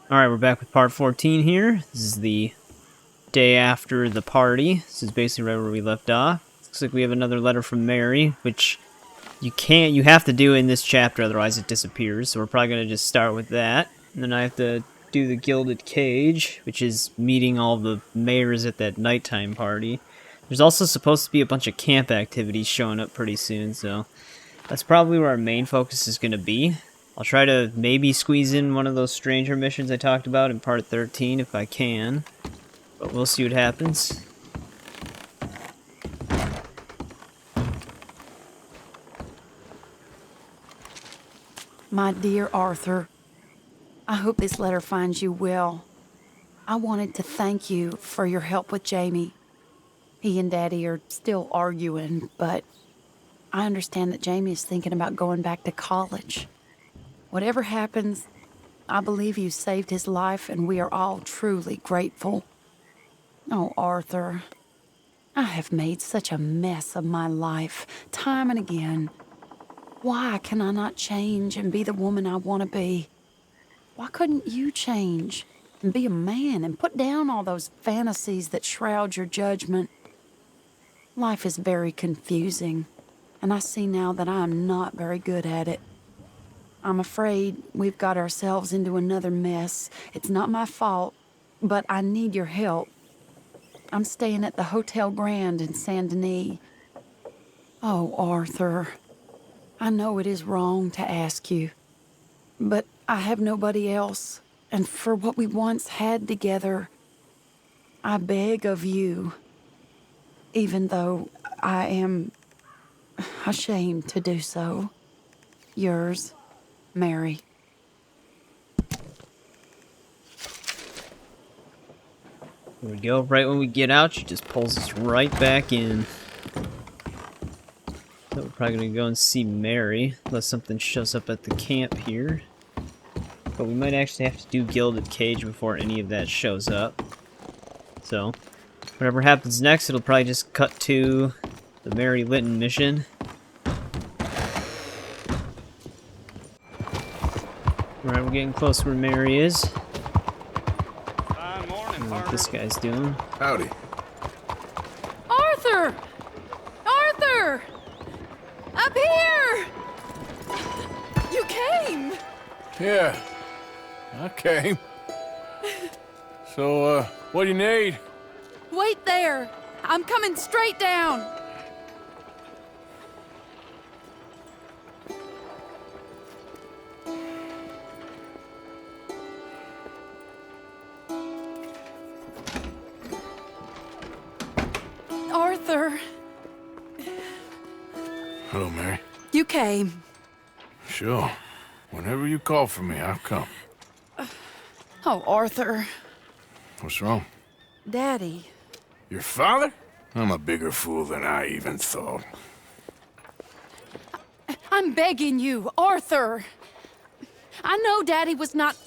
Alright, we're back with part 14 here. This is the day after the party. This is basically right where we left off. Looks like we have another letter from Mary, which you have to do in this chapter, otherwise it disappears. So we're probably going to just start with that. And then I have to do the Gilded Cage, which is meeting all the mayors at that nighttime party. There's also supposed to be a bunch of camp activities showing up pretty soon, so that's probably where our main focus is going to be. I'll try to maybe squeeze in one of those stranger missions I talked about in part 13 if I can. But we'll see what happens. My dear Arthur, I hope this letter finds you well. I wanted to thank you for your help with Jamie. He and Daddy are still arguing, but I understand that Jamie is thinking about going back to college. Whatever happens, I believe you saved his life, and we are all truly grateful. Oh, Arthur, I have made such a mess of my life, time and again. Why can I not change and be the woman I want to be? Why couldn't you change and be a man and put down all those fantasies that shroud your judgment? Life is very confusing, and I see now that I am not very good at it. I'm afraid we've got ourselves into another mess. It's not my fault, but I need your help. I'm staying at the Hotel Grand in Saint Denis. Oh, Arthur, I know it is wrong to ask you, but I have nobody else, and for what we once had together, I beg of you, even though I am ashamed to do so. Yours, Mary. There we go. Right when we get out, she just pulls us right back in. So we're probably going to go and see Mary, unless something shows up at the camp here. But we might actually have to do Gilded Cage before any of that shows up. So, whatever happens next, it'll probably just cut to the Mary Linton mission. Alright, we're getting close to where Mary is. Fine morning, I don't know what partner. this guy's doing. Howdy. Arthur! Arthur! Up here! You came! Yeah, I came. So, what do you need? Wait there! I'm coming straight down! Arthur, Hello, Mary. you came. Sure. Whenever you call for me, I'll come. Oh, Arthur. What's wrong? Daddy. Your father? I'm a bigger fool than I even thought. I'm begging you, Arthur. I know Daddy was not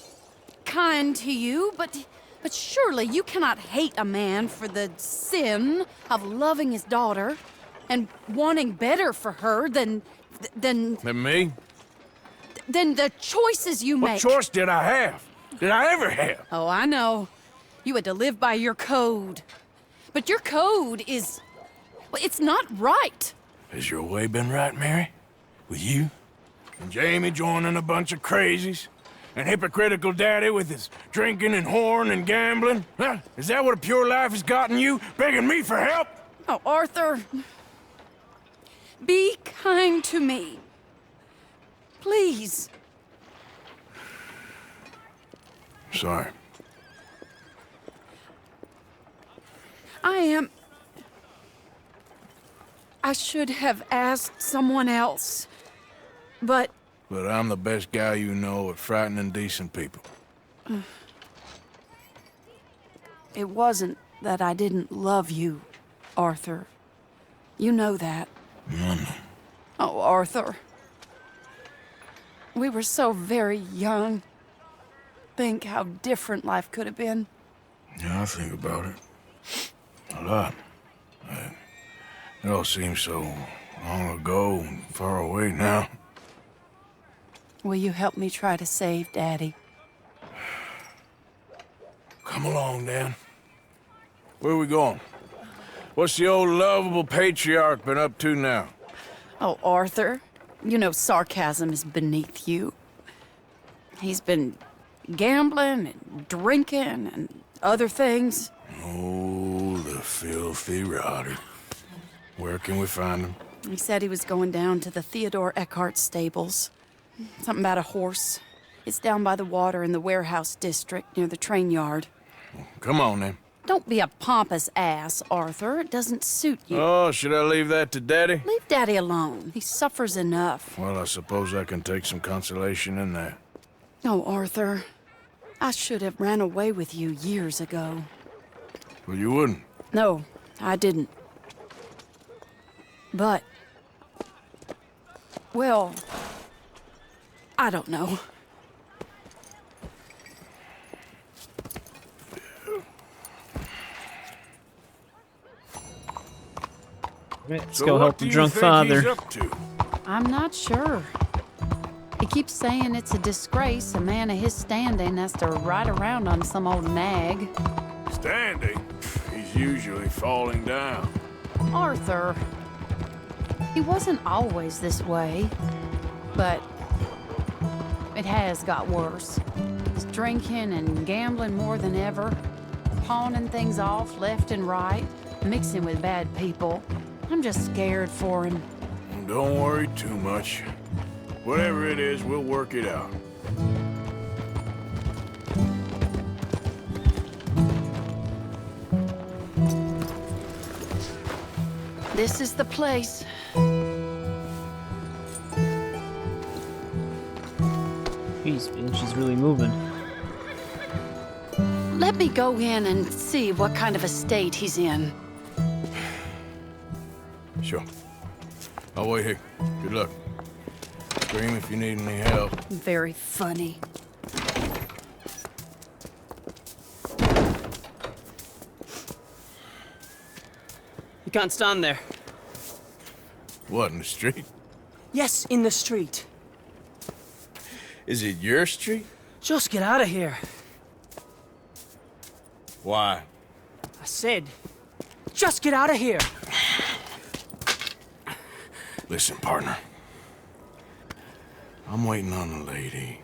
kind to you, but surely you cannot hate a man for the sin of loving his daughter and wanting better for her than And me? the choices you What make. choice did I have? Did I ever have? Oh, I know. You had to live by your code. But your code is... well, it's not right. Has your way been right, Mary? With you? And Jamie joining a bunch of crazies? And hypocritical daddy with his drinking and whoring and gambling? Huh? Is that what a pure life has gotten you? Begging me for help? Oh, Arthur. Be kind to me. Please. Sorry. I should have asked someone else. But But I'm the best guy you know at frightening decent people. it wasn't that I didn't love you, Arthur. You know that. Oh, Arthur. We were so very young. Think how different life could have been. Yeah, I think about it. A lot. It all seems so long ago and far away now. Will you help me try to save Daddy? Come along, Dan. Where are we going? What's the old lovable patriarch been up to now? Oh, Arthur, you know sarcasm is beneath you. He's been gambling and drinking and other things. Oh, the filthy rotter. Where can we find him? He said he was going down to the Theodore Eckhart stables. Something about a horse. It's down by the water in the warehouse district near the train yard. Come on, then. Don't be a pompous ass, Arthur. It doesn't suit you. Oh, should I leave that to Daddy? Leave Daddy alone. He suffers enough. Well, I suppose I can take some consolation in that. Oh, Arthur. I should have ran away with you years ago. Well, you wouldn't. No, I didn't. But... well... I don't know. Let's go help the drunk father. He's up to? I'm not sure. He keeps saying it's a disgrace a man of his standing has to ride around on some old nag. Standing? He's usually falling down. Arthur. He wasn't always this way, but it has got worse. He's drinking and gambling more than ever, pawning things off left and right, mixing with bad people. I'm just scared for him. Don't worry too much. Whatever it is, we'll work it out. This is the place. Jeez, man, she's really moving. Let me go in and see what kind of a state he's in. Sure. I'll wait here. Good luck. Scream if you need any help. Very funny. You can't stand there. What, in the street? Yes, in the street. Is it your street? Just get out of here. Why? I said, just get out of here. Listen, partner. I'm waiting on the lady.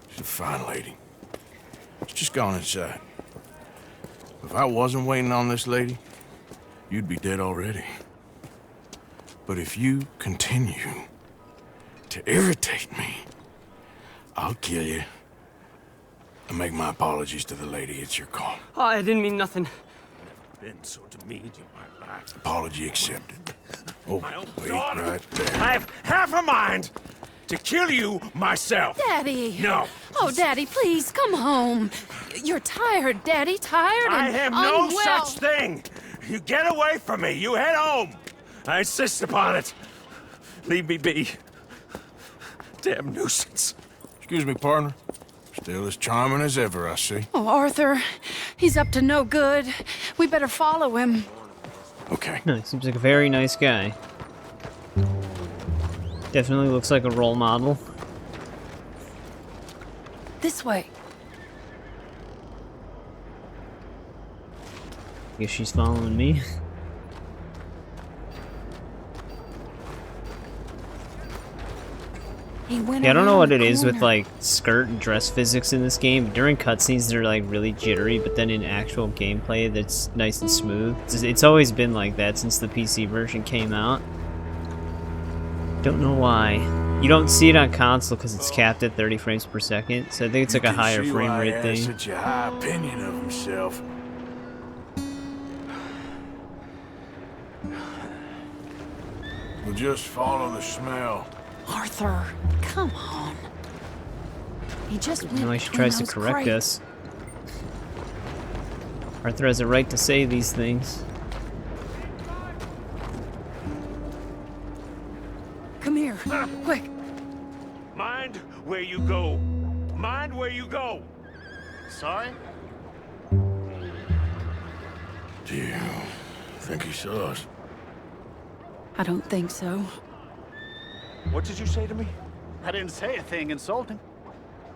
She's a fine lady. She's just gone inside. If I wasn't waiting on this lady, you'd be dead already. But if you continue to irritate me, I'll kill you and make my apologies to the lady. It's your call. Oh, I didn't mean nothing. Been so demeaned in my life. Apology accepted. Oh, wait, daughter. right there. I have half a mind to kill you myself. Daddy! No. Oh, Daddy, please, come home. You're tired, Daddy, tired and I have no unwell. such thing. You get away from me. You head home. I insist upon it. Leave me be. Damn nuisance. Excuse me, partner. Still as charming as ever, I see. Oh, Arthur, he's up to no good. We better follow him. Okay. No, he seems like a very nice guy. Definitely looks like a role model. This way. Guess she's following me. He went Yeah, I don't know around what the it is with corner. like skirt and dress physics in this game. But during cutscenes, they're like really jittery, but then in actual gameplay, that's nice and smooth. It's always been like that since the PC version came out. Don't know why. You don't see it on console because it's capped at 30 frames per second, so I think it's like a higher frame rate thing. Such a high opinion of himself. We'll just follow the smell. Arthur, come on. He just went Now she between tries to those correct crates. us. Arthur has a right to say these things. Come here, quick. Mind where you go. Mind where you go. Sorry? Do you think he saw us? I don't think so. What did you say to me? I didn't say a thing insulting.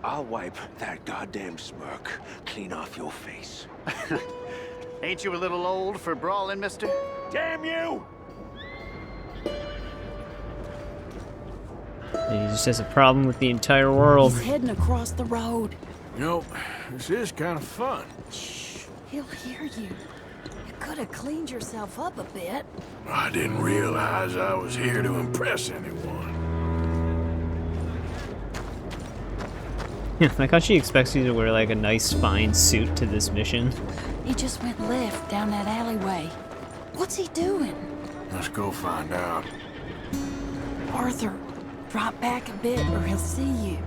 I'll wipe that goddamn smirk clean off your face. Ain't you a little old for brawling, mister? Damn you! And he just has a problem with the entire world. He's heading across the road. You know, this is kind of fun. Shh, he'll hear you. You could have cleaned yourself up a bit. I didn't realize I was here to impress anyone. Like how she expects you to wear like a nice fine suit to this mission. He just went left down that alleyway. What's he doing? Let's go find out. Arthur, drop back a bit or he'll see you.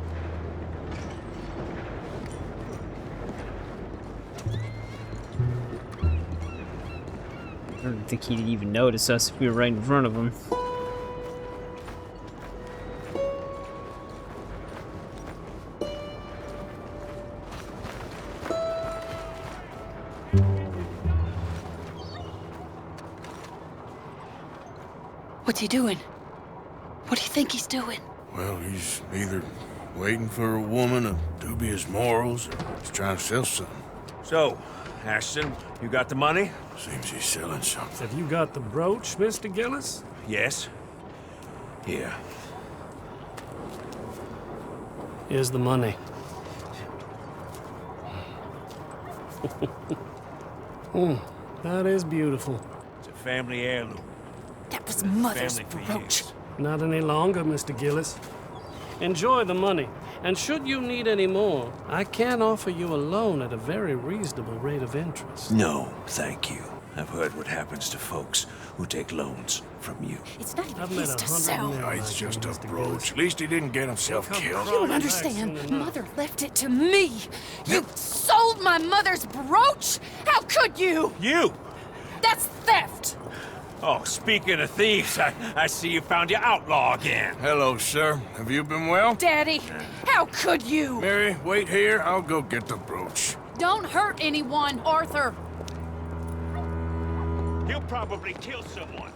I don't think he'd even notice us if we were right in front of him. What's he doing? What do you think he's doing? Well, he's either waiting for a woman of dubious morals or he's trying to sell something. So, Ashton, you got the money? Seems he's selling something. Have you got the brooch, Mr. Gillis? Yes. Here. Here's the money. That is beautiful. It's a family heirloom. That was Mother's Family for brooch. years. Not any longer, Mr. Gillis. Enjoy the money, and should you need any more, I can offer you a loan at a very reasonable rate of interest. No, thank you. I've heard what happens to folks who take loans from you. It's not even I've met his to 100 sell. men No, it's like just you, a Mr. brooch. Gillis. At least he didn't get himself Come killed. You don't Back understand. soon enough. Mother left it to me. You sold my mother's brooch? How could you? You! That's theft. Oh, speaking of thieves, I see you found your outlaw again. Hello, sir. Have you been well? Daddy, how could you? Mary, wait here. I'll go get the brooch. Don't hurt anyone, Arthur. He'll probably kill someone.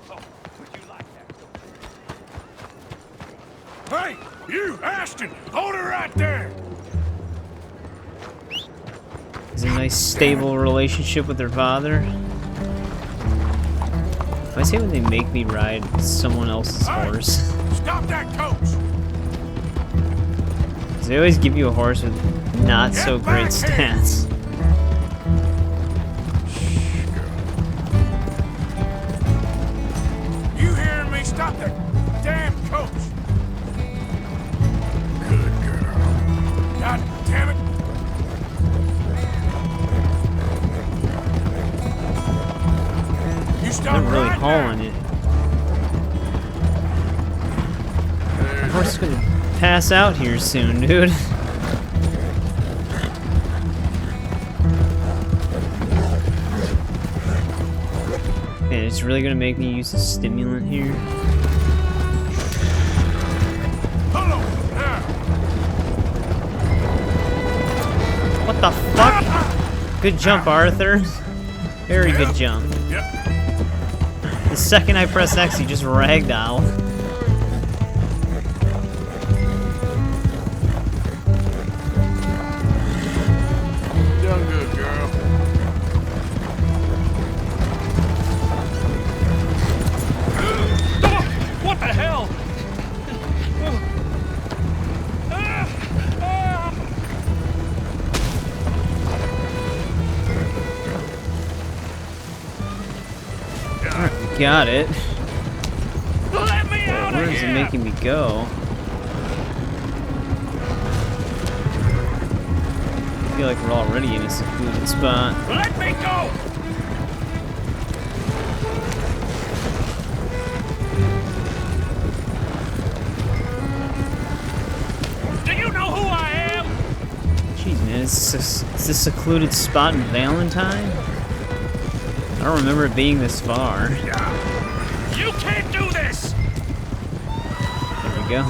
Oh, would you like that? Hey, you, Ashton! Hold her right there! Has a nice stable relationship with her father. I say when they make me ride someone else's horse. Stop that coach! 'Cause they always give you a horse with not so great stats. You hearing me? Stop that damn coach! Good girl. God damn it! You stop I'm really right hauling it. The horse is gonna pass out here soon, dude. Man, it's really gonna make me use a stimulant here. Hold on, now. What the fuck? Good jump, Arthur. Very good jump. Yep. The second I press X, he just ragdoll. Done good, girl. What the hell? Alright, we got it. Let me out Where of is it here! making me go? I feel like we're already in a secluded spot. Let me go! Do you know who I am? Jeez, man, is this secluded spot in Valentine? I don't remember it being this far. You can't do this! There we go.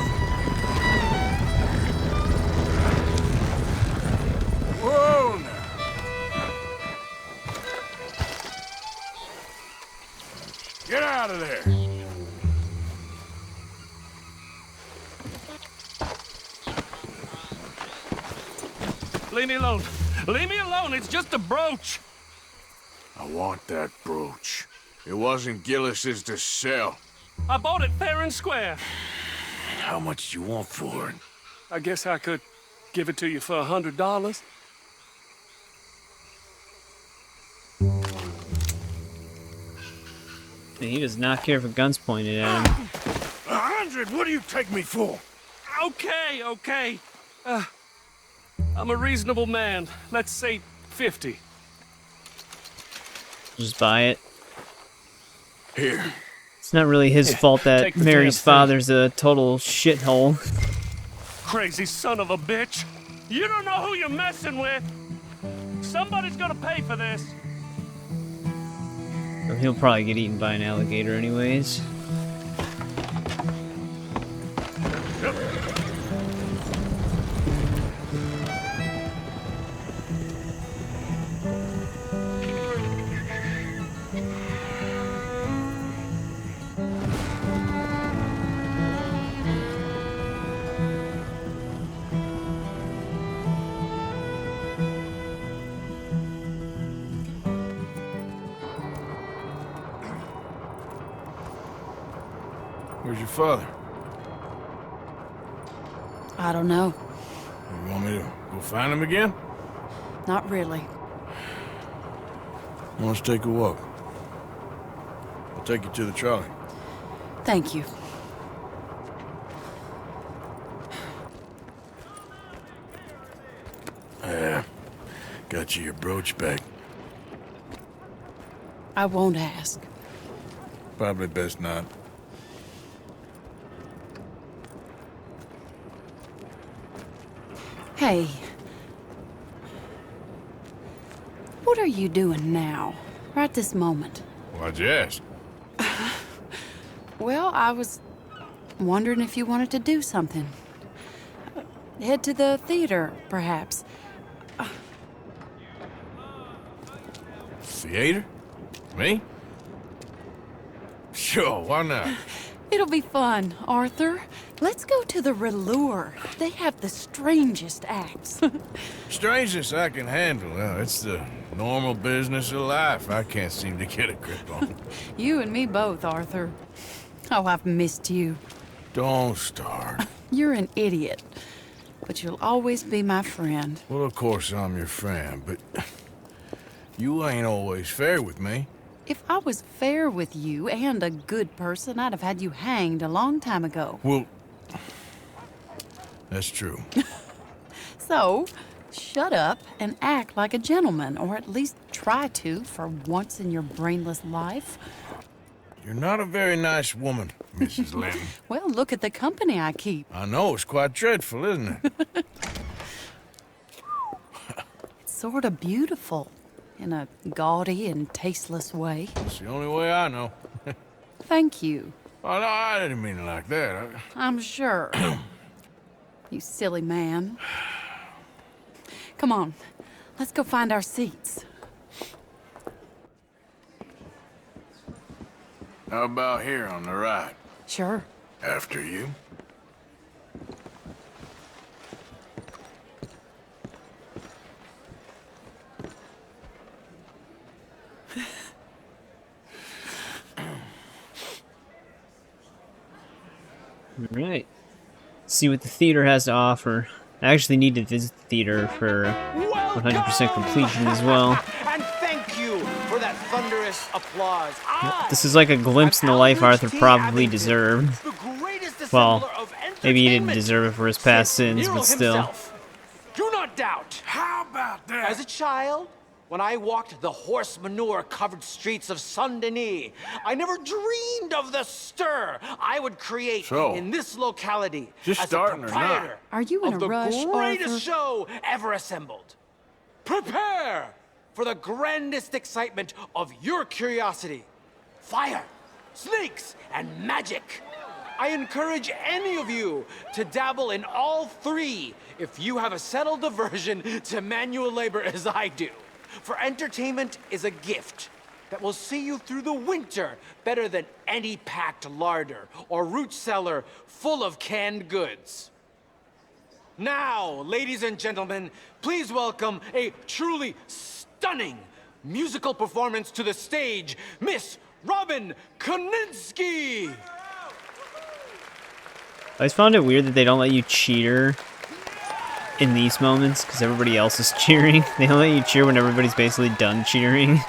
Whoa, now. Get out of there. Leave me alone. Leave me alone. It's just a brooch. I want that brooch. It wasn't Gillis's to sell. I bought it fair and square. How much do you want for it? I guess I could give it to you for $100. He does not care if a gun's pointed at him. 100? What do you take me for? Okay, okay. I'm a reasonable man. Let's say 50. Just buy it. Here. It's not really his fault that take the Mary's damn thing. father's a total shithole. Crazy son of a bitch. You don't know who you're messing with. Somebody's gonna pay for this. He'll probably get eaten by an alligator anyways. Where's your father? I don't know. You want me to go find him again? Not really. Let's take a walk. I'll take you to the trolley. Thank you. Got you your brooch back. I won't ask. Probably best not. Hey. What are you doing now? Right this moment? Why'd you ask? Well, I was wondering if you wanted to do something. Head to the theater, perhaps. Theater? Me? Sure, why not? It'll be fun, Arthur. Let's go to the Relure. They have the strangest acts. Strangeness I can handle. It's the normal business of life I can't seem to get a grip on. You and me both, Arthur. Oh, I've missed you. Don't start. You're an idiot. But you'll always be my friend. Well, of course I'm your friend, but you ain't always fair with me. If I was fair with you and a good person, I'd have had you hanged a long time ago. Well, that's true. So, shut up and act like a gentleman, or at least try to for once in your brainless life. You're not a very nice woman, Mrs. Linton. Well, look at the company I keep. I know, it's quite dreadful, isn't it? It's sort of beautiful, in a gaudy and tasteless way. It's the only way I know. Thank you. Oh, no, I didn't mean it like that. I'm sure. You silly man. Come on, let's go find our seats. How about here on the right? Sure. After you. Alright. See what the theater has to offer. I actually need to visit the theater for 100% completion as well. And thank you for that thunderous applause. This is like a glimpse in the life Arthur probably deserved. Well, maybe he didn't deserve it for his past sins, but still. Do not doubt. How about that? As a child, when I walked the horse manure-covered streets of Saint-Denis, I never dreamed of the stir I would create in this locality just as starting a or proprietor not? Are you in of a the rush, greatest Arthur? show ever assembled. Prepare for the grandest excitement of your curiosity. Fire, snakes, and magic. I encourage any of you to dabble in all three if you have a settled aversion to manual labor as I do. For entertainment is a gift that will see you through the winter better than any packed larder or root cellar full of canned goods. Now, ladies and gentlemen, please welcome a truly stunning musical performance to the stage, Miss Robin Koninsky! I always found it weird that they don't let you cheer in these moments because everybody else is cheering. They don't let you cheer when everybody's basically done cheering.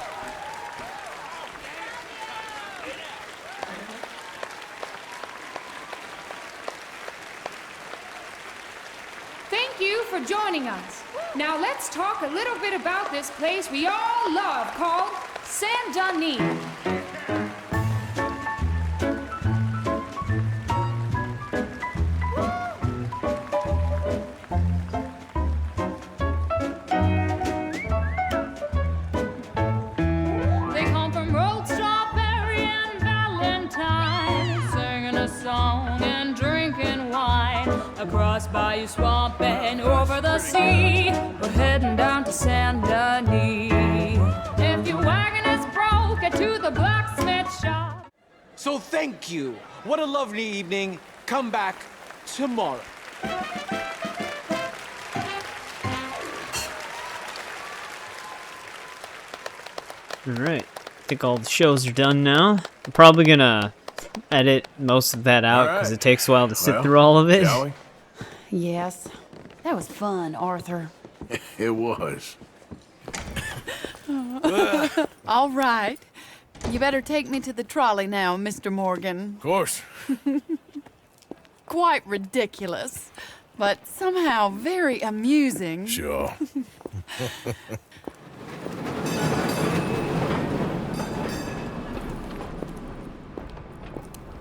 Thank you for joining us. Now let's talk a little bit about this place we all love called Saint Denis. They come from rolled strawberry and Valentine, singing a song and drinking wine across Bayou Swamp and over the sea. We're heading down to Saint Denis. If your wagon is broke, get to the blacksmith shop. So thank you. What a lovely evening. Come back tomorrow. Alright, I think all the shows are done now. I'm probably gonna edit most of that out because it takes a while to sit through all of it. Shall we? Yes. That was fun, Arthur. It was. All right. You better take me to the trolley now, Mr. Morgan. Of course. Quite ridiculous, but somehow very amusing. Sure.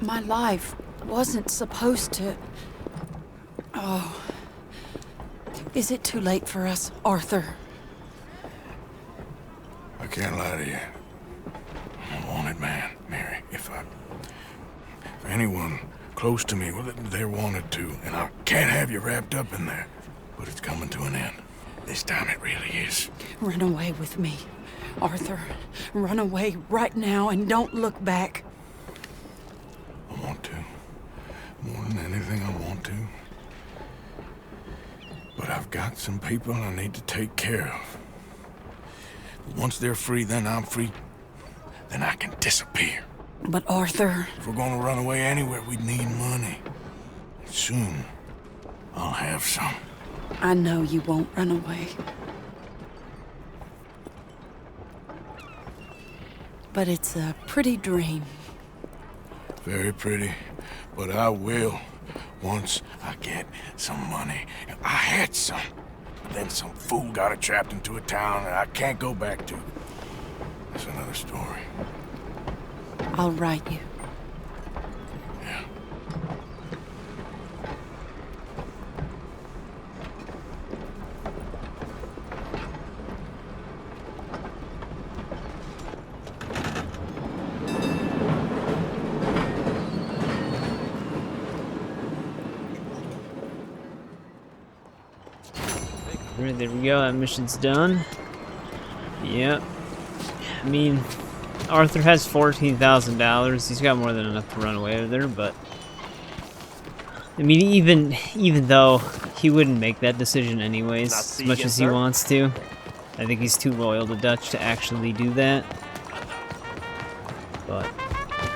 My life wasn't supposed to... Oh. Is it too late for us, Arthur? I can't lie to you. I'm a wanted man, Mary. If anyone close to me, well, they're wanted too. And I can't have you wrapped up in there. But it's coming to an end. This time it really is. Run away with me, Arthur. Run away right now and don't look back. I want to. More than anything, I want to. But I've got some people I need to take care of. Once they're free, then I'm free. Then I can disappear. But Arthur... If we're gonna run away anywhere, we need money. Soon, I'll have some. I know you won't run away. But it's a pretty dream. Very pretty, but I will once I get some money. I had some, but then some fool got it trapped into a town that I can't go back to. That's another story. I'll write you. Yeah. Alright, there we go. That mission's done. Yep. I mean, Arthur has $14,000. He's got more than enough to run away with her, but... I mean, even though he wouldn't make that decision anyways, as much as he wants to. I think he's too loyal to Dutch to actually do that. But,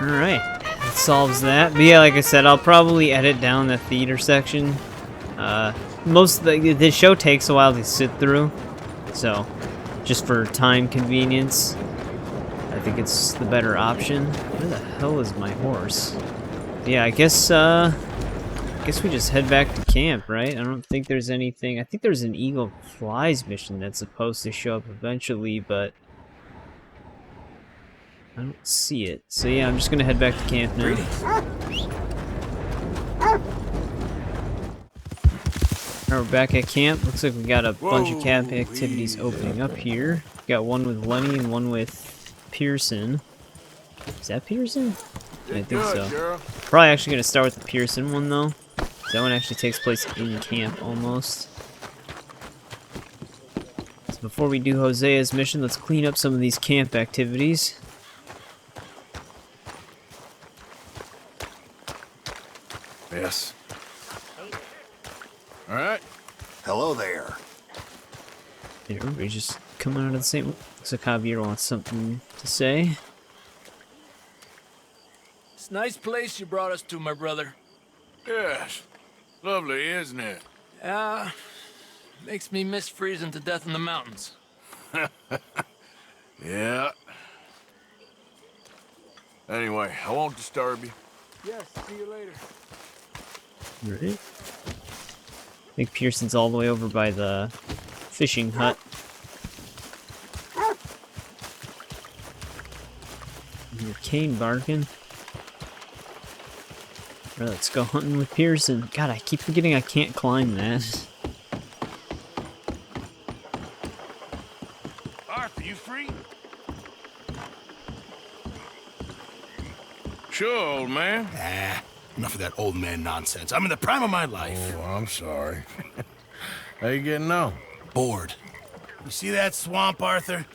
alright. That solves that. But yeah, like I said, I'll probably edit down the theater section. Most of the show takes a while to sit through, so just for time convenience, I think it's the better option. Where the hell is my horse? Yeah, I guess we just head back to camp, right? I don't think there's anything. I think there's an Eagle Flies mission that's supposed to show up eventually, but I don't see it. So yeah, I'm just gonna head back to camp now. Alright, we're back at camp. Looks like we got a bunch of camp activities opening up here. We got one with Lenny and one with Pearson. Is that Pearson? I think so. Probably actually gonna start with the Pearson one though. That one actually takes place in camp almost. So before we do Hosea's mission, let's clean up some of these camp activities. Yes. All right, Everybody's just coming out of the same. Looks like Javier wants something to say. It's a nice place you brought us to, my brother. Yes. Lovely, isn't it? Makes me miss freezing to death in the mountains. Yeah. Anyway, I won't disturb you. Yes, see you later. Right. I think Pearson's all the way over by the fishing hut. Your cane barking. Alright, let's go hunting with Pearson. God, I keep forgetting I can't climb that. Arthur, you free? Sure, old man. Ah, enough of that old man nonsense. I'm in the prime of my life. Oh, I'm sorry. How you getting on? Bored. You see that swamp, Arthur?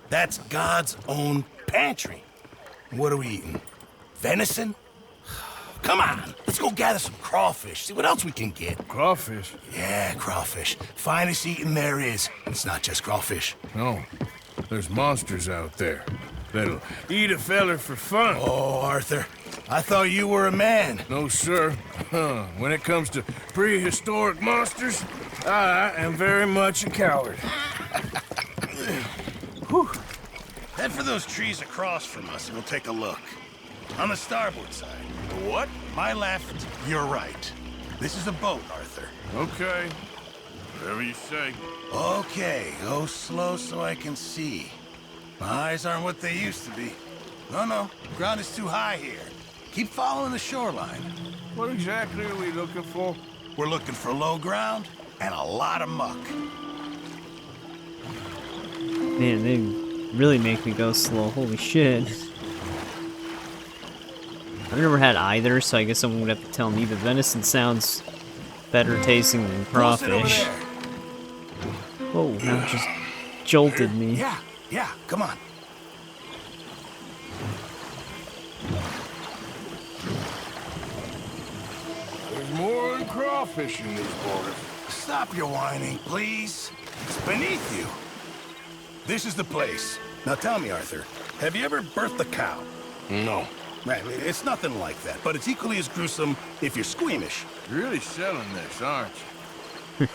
That's God's own pantry. What are we eating? Venison? Come on, let's go gather some crawfish. See what else we can get. Crawfish? Yeah, crawfish. Finest eating there is. It's not just crawfish. No. There's monsters out there that'll eat a feller for fun. Oh, Arthur, I thought you were a man. No, sir. When it comes to prehistoric monsters, I am very much a coward. Whew. Head for those trees across from us and we'll take a look. On the starboard side. What? My left, your right. This is a boat, Arthur. Okay. Whatever you say. Okay, go slow so I can see. My eyes aren't what they used to be. No, ground is too high here. Keep following the shoreline. What exactly are we looking for? We're looking for low ground and a lot of muck. Man, they really make me go slow. Holy shit. I've never had either, so I guess someone would have to tell me, but venison sounds better tasting than crawfish. Whoa, that just jolted me. Yeah, come on. There's more than crawfish in these waters. Stop your whining, please. It's beneath you. This is the place. Now tell me, Arthur, have you ever birthed a cow? No. Right, it's nothing like that, but it's equally as gruesome if you're squeamish. You're really selling this, aren't you?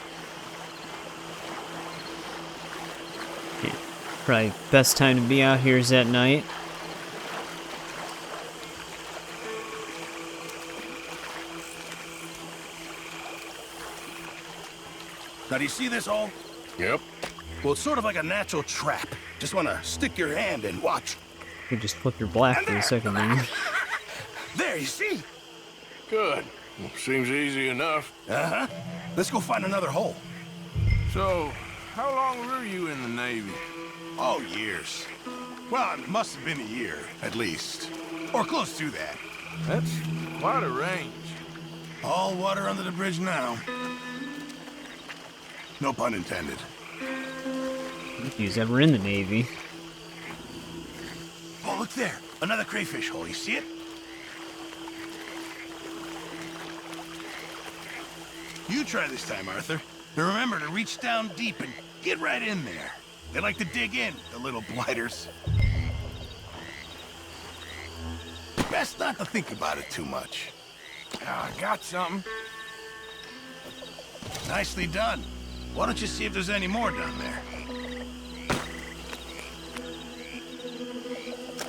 Probably best time to be out here is at night. Now, do you see this hole? Yep. Well, it's sort of like a natural trap. Just want to stick your hand and watch. You just flip your black for a second there. There, you see? Good. Well, seems easy enough. Uh-huh. Let's go find another hole. So, how long were you in the Navy? Oh, years. Well, it must have been a year, at least. Or close to that. That's quite a range. All water under the bridge now. No pun intended. If you was ever in the Navy. Oh, look there. Another crayfish hole. You see it? You try this time, Arthur. And remember to reach down deep and get right in there. They like to dig in, the little blighters. Best not to think about it too much. I got something. Nicely done. Why don't you see if there's any more down there?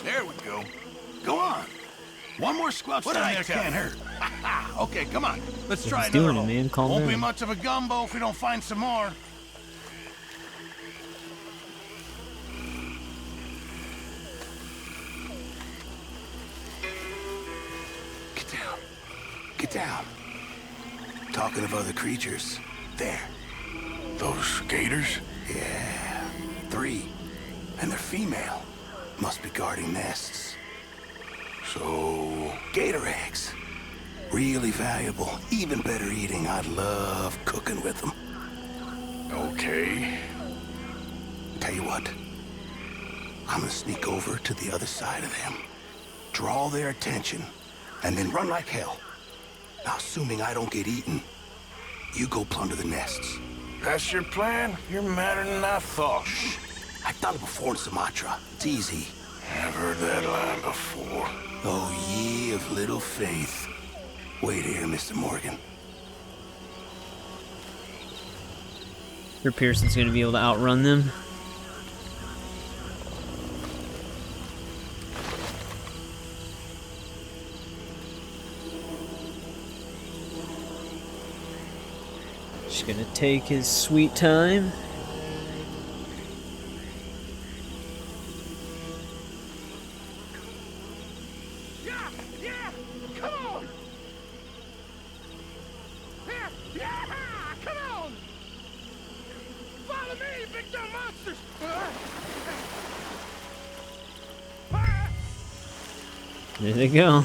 There we go. Go on. One more squelch down there can't hurt. Okay, come on. Let's try He's another doing it, hole. man. Calm Won't be down. much of a gumbo if we don't find some more. Get down. Get down. Talking of other creatures. There. Those gators? Yeah. 3. And they're female. Must be guarding nests. So... Gator eggs. Really valuable. Even better eating. I love cooking with them. Okay. Tell you what. I'm gonna sneak over to the other side of them. Draw their attention. And then run like hell. Now, assuming I don't get eaten, you go plunder the nests. That's your plan? You're madder than I thought. I've done it before in Sumatra. It's easy. I've heard that line before. Oh, ye of little faith. Wait here, Mr. Morgan. Sure Pearson's gonna be able to outrun them. Just gonna take his sweet time. There they go.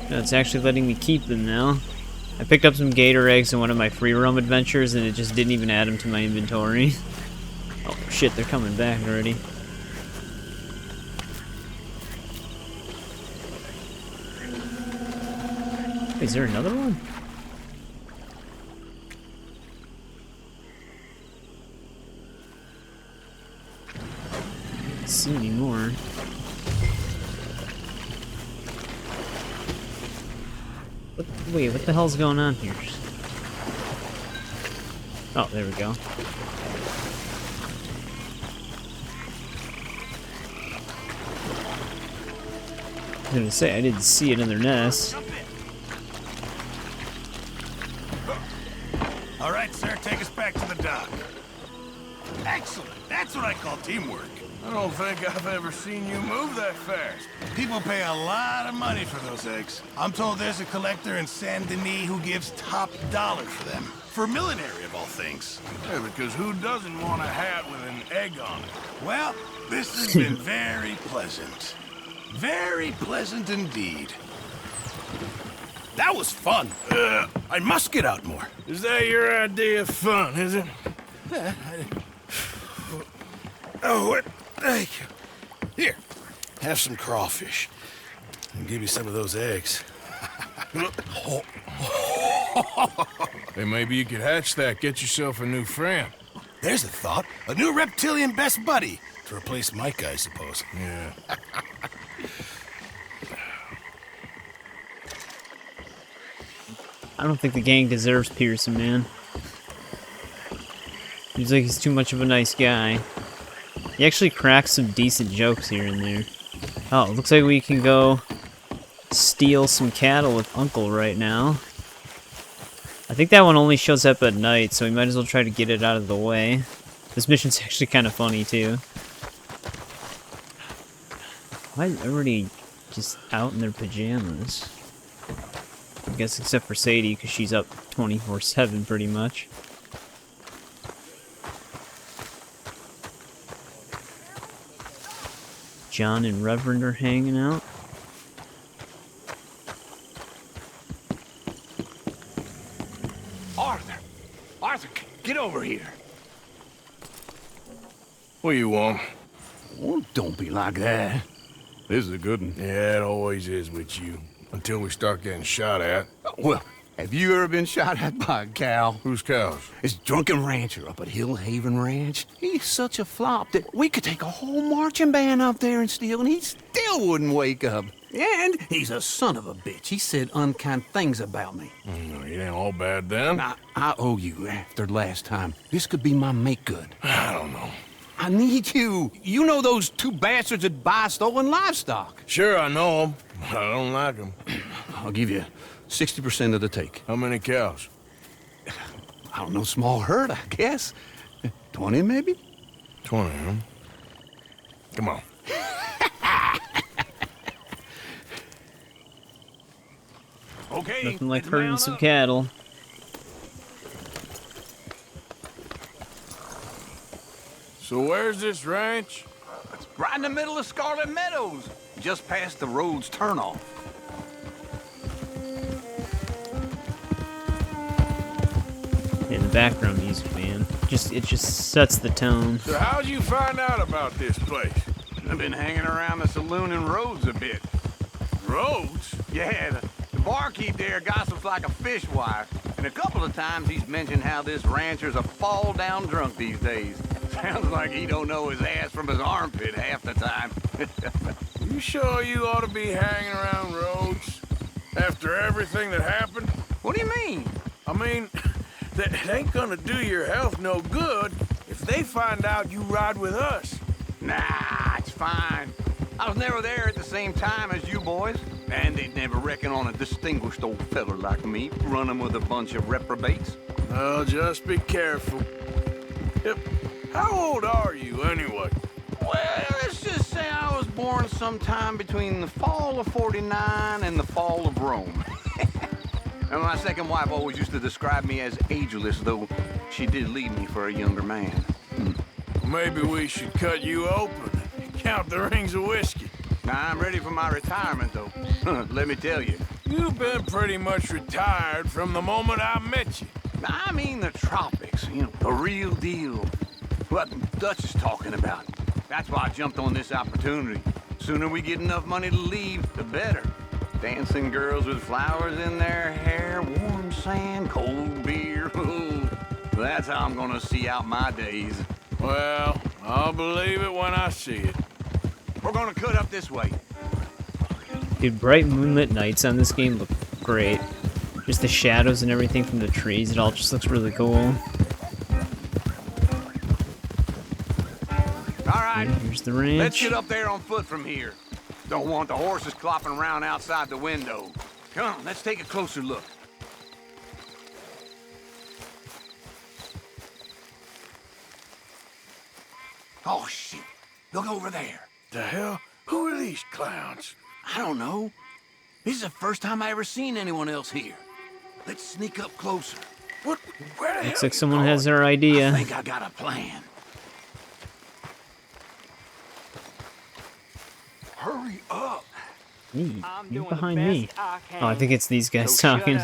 No, it's actually letting me keep them now. I picked up some gator eggs in one of my free roam adventures and it just didn't even add them to my inventory. Oh shit, they're coming back already. Is there another one? I don't see any more. Wait, what the hell's going on here? Oh, there we go. I was gonna say, I didn't see it in their nest. All right, sir, take us back to the dock. Excellent. That's what I call teamwork. I don't think I've ever seen you move that fast. People pay a lot of money for those eggs. I'm told there's a collector in Saint Denis who gives top dollar for them. For millinery, of all things. Yeah, because who doesn't want a hat with an egg on it? Well, this has been very pleasant. Very pleasant indeed. That was fun. I must get out more. Is that your idea of fun, is it? Oh, what? Thank you. Here, have some crawfish. And give you some of those eggs. Hey, maybe you could hatch that, get yourself a new friend. There's a thought. A new reptilian best buddy. To replace Mike, I suppose. Yeah. I don't think the gang deserves Pearson, man. Seems like he's too much of a nice guy. He actually cracks some decent jokes here and there. Oh, it looks like we can go steal some cattle with Uncle right now. I think that one only shows up at night, so we might as well try to get it out of the way. This mission's actually kind of funny, too. Why is everybody just out in their pajamas? I guess except for Sadie, because she's up 24/7 pretty much. John and Reverend are hanging out. Arthur! Arthur, get over here. What do you want? Oh, don't be like that. This is a good one. Yeah, it always is with you. Until we start getting shot at. Well, have you ever been shot at by a cow? Whose cows? This drunken rancher up at Hill Haven Ranch. He's such a flop that we could take a whole marching band up there and steal, and he still wouldn't wake up. And he's a son of a bitch. He said unkind things about me. No, it ain't all bad then. I owe you after last time. This could be my make-good. I don't know. I need you. You know those two bastards that buy stolen livestock. Sure, I know them. I don't like them. I'll give you 60% of the take. How many cows? I don't know, small herd, I guess. 20, maybe? 20, huh? Come on. Okay. Nothing like herding some cattle. So where's this ranch? It's right in the middle of Scarlet Meadows, just past the road's turnoff. And the background music, man. It just sets the tone. So how'd you find out about this place? I've been hanging around the saloon and Rhodes a bit. Rhodes? Yeah, the barkeep there gossips like a fishwife. And a couple of times he's mentioned how this rancher's a fall-down drunk these days. Sounds like he don't know his ass from his armpit half the time. You sure you ought to be hanging around Rhodes? After everything that happened? What do you mean? I mean, that ain't gonna do your health no good if they find out you ride with us. Nah, it's fine. I was never there at the same time as you boys. And they'd never reckon on a distinguished old feller like me, running with a bunch of reprobates. Well, just be careful. Yep. How old are you, anyway? Well, let's just say I was born sometime between the fall of '49 and the fall of Rome. And my second wife always used to describe me as ageless, though she did leave me for a younger man. Maybe we should cut you open and count the rings of whiskey. Now, I'm ready for my retirement, though. Let me tell you. You've been pretty much retired from the moment I met you. I mean the tropics, you know, the real deal. What Duchess talking about. That's why I jumped on this opportunity. Sooner we get enough money to leave, the better. Dancing girls with flowers in their hair, warm sand, cold beer. Ooh, that's how I'm gonna see out my days. Well, I'll believe it when I see it. We're gonna cut up this way. Dude, bright moonlit nights on this game look great. Just the shadows and everything from the trees, it all just looks really cool. Alright, here's the ranch. Let's get up there on foot from here. Don't want the horses clopping around outside the window. Come on, let's take a closer look. Oh, shit. Look over there. The hell? Who are these clowns? I don't know. This is the first time I ever seen anyone else here. Let's sneak up closer. What? Where the hell? Looks like someone has their idea. I think I got a plan. Hurry up. Me? You behind me? Oh, I think it's these guys talking.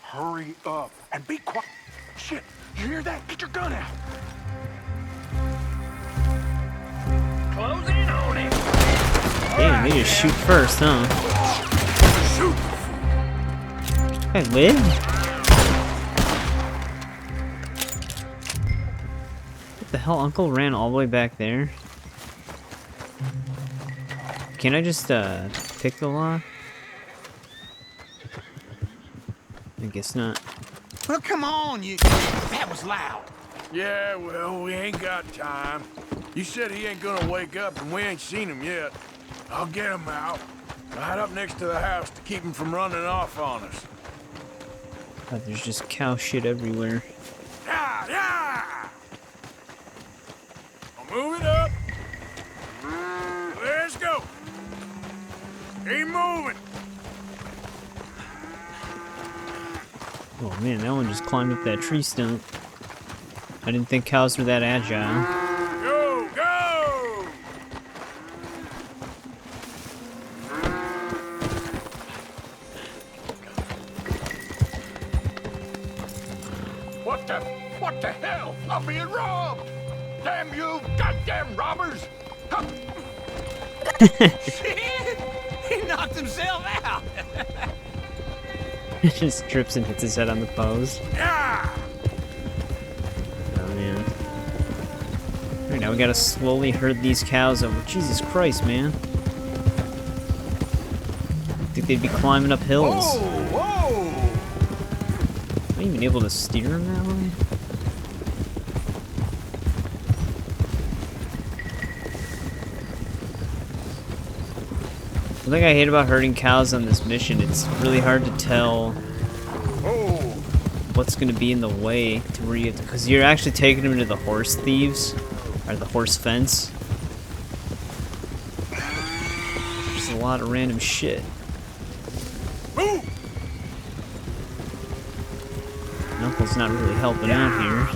Hurry up and be quiet. Shit, you hear that? Get your gun out. Close in on him. Damn, they just shoot first, huh? Shoot. Hey, live? What the hell? Uncle ran all the way back there? Can I just, pick the lock? I guess not. Well, come on, you... That was loud. Yeah, well, we ain't got time. You said he ain't gonna wake up, and we ain't seen him yet. I'll get him out. Right up next to the house to keep him from running off on us. God, there's just cow shit everywhere. Yeah, yeah! I'll move it up. Let's go. Keep moving. Oh man, that one just climbed up that tree stump. I didn't think cows were that agile. Go, go! What the hell? I'm being robbed! Damn you, goddamn robbers! He knocked himself out. Just trips and hits his head on the post. Yeah! Oh man. Alright, now we gotta slowly herd these cows over. Jesus Christ, man. I think they'd be climbing up hills. Whoa, whoa! Am I even able to steer them that way? The thing I hate about herding cows on this mission, it's really hard to tell what's going to be in the way to where you have to, because you're actually taking them to the horse thieves, or the horse fence. There's a lot of random shit. Uncle's not really helping out here.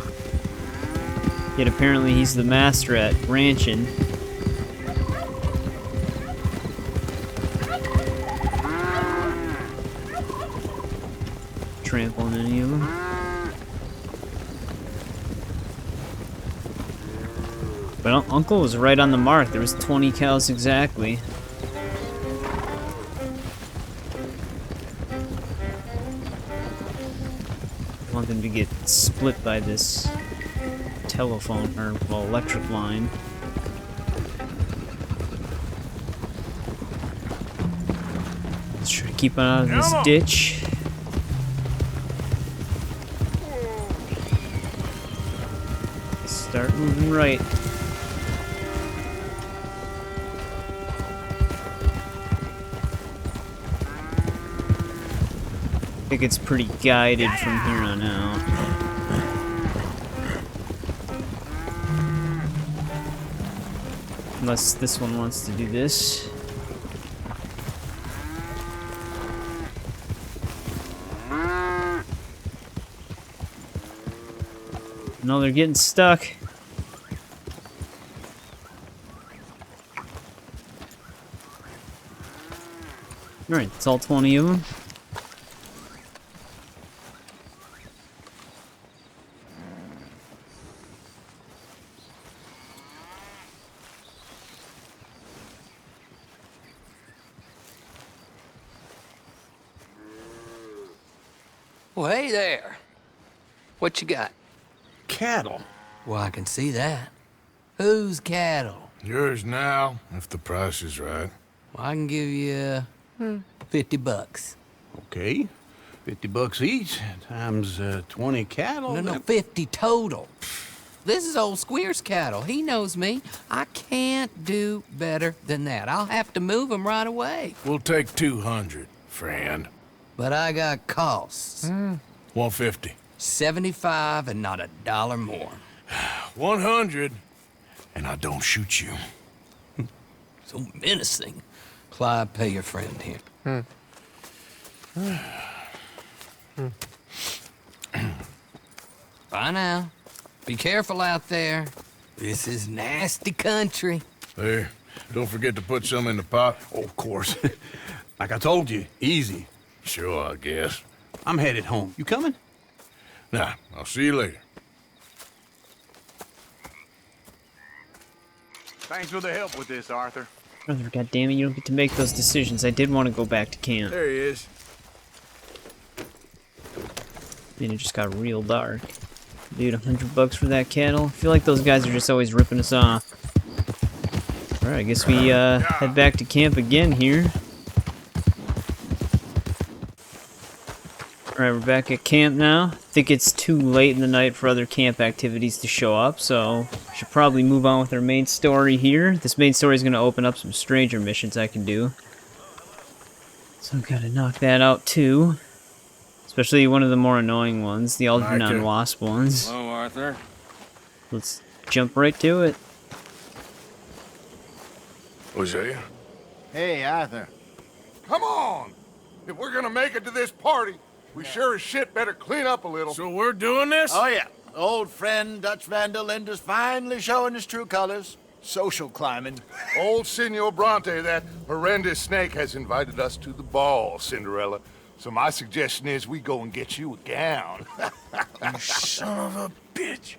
Yet apparently he's the master at ranching. Trampling any of them. But Uncle was right on the mark. There was 20 cows exactly. I want them to get split by this telephone, or, well, electric line. Let's try to keep out of this ditch. Start moving right. I think it's pretty guided from here on out. Unless this one wants to do this. No, they're getting stuck. Alright, it's all 20 of them. Well, hey there. What you got? Cattle. Well, I can see that. Whose cattle? Yours now, if the price is right. Well, I can give you $50. Okay. $50 each, times 20 cattle. No, 50 total. This is old Squeer's cattle. He knows me. I can't do better than that. I'll have to move him right away. We'll take 200, friend. But I got costs. 150. 75 and not a dollar more. 100, and I don't shoot you. So menacing. Clyde, pay your friend here. Bye now. Be careful out there. This is nasty country. There, don't forget to put some in the pot. Oh, of course. Like I told you, easy. Sure, I guess. I'm headed home. You coming? Nah, I'll see you later. Thanks for the help with this, Arthur. Brother, goddammit, you don't get to make those decisions. I did want to go back to camp. There he is. And it just got real dark. Dude, $100 for that cattle? I feel like those guys are just always ripping us off. Alright, I guess we head back to camp again here. Alright, we're back at camp now. I think it's too late in the night for other camp activities to show up, so we should probably move on with our main story here. This main story is going to open up some stranger missions I can do. So I've got to knock that out too. Especially one of the more annoying ones, the Algernon Wasp ones. Hello, Arthur. Let's jump right to it. Hosea? Hey, Arthur. Come on! If we're gonna make it to this party, we sure as shit better clean up a little. So we're doing this? Oh, yeah. Old friend Dutch Vandal Linde's finally showing his true colors. Social climbing. Old Senor Bronte, that horrendous snake, has invited us to the ball, Cinderella. So my suggestion is we go and get you a gown. You son of a bitch.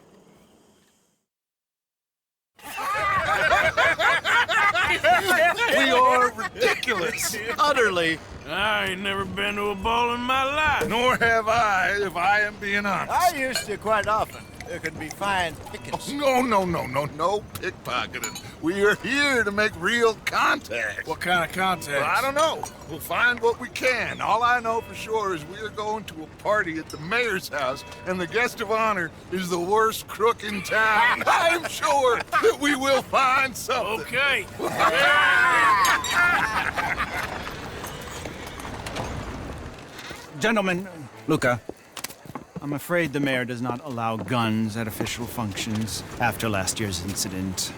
We are ridiculous. Utterly. I ain't never been to a ball in my life. Nor have I, if I am being honest. I used to quite often. There could be fine pickings. No pickpocketing. We are here to make real contact. What kind of contact? Well, I don't know. We'll find what we can. All I know for sure is we are going to a party at the mayor's house, and the guest of honor is the worst crook in town. I'm sure that we will find something. Okay. Gentlemen, Luca, I'm afraid the mayor does not allow guns at official functions after last year's incident.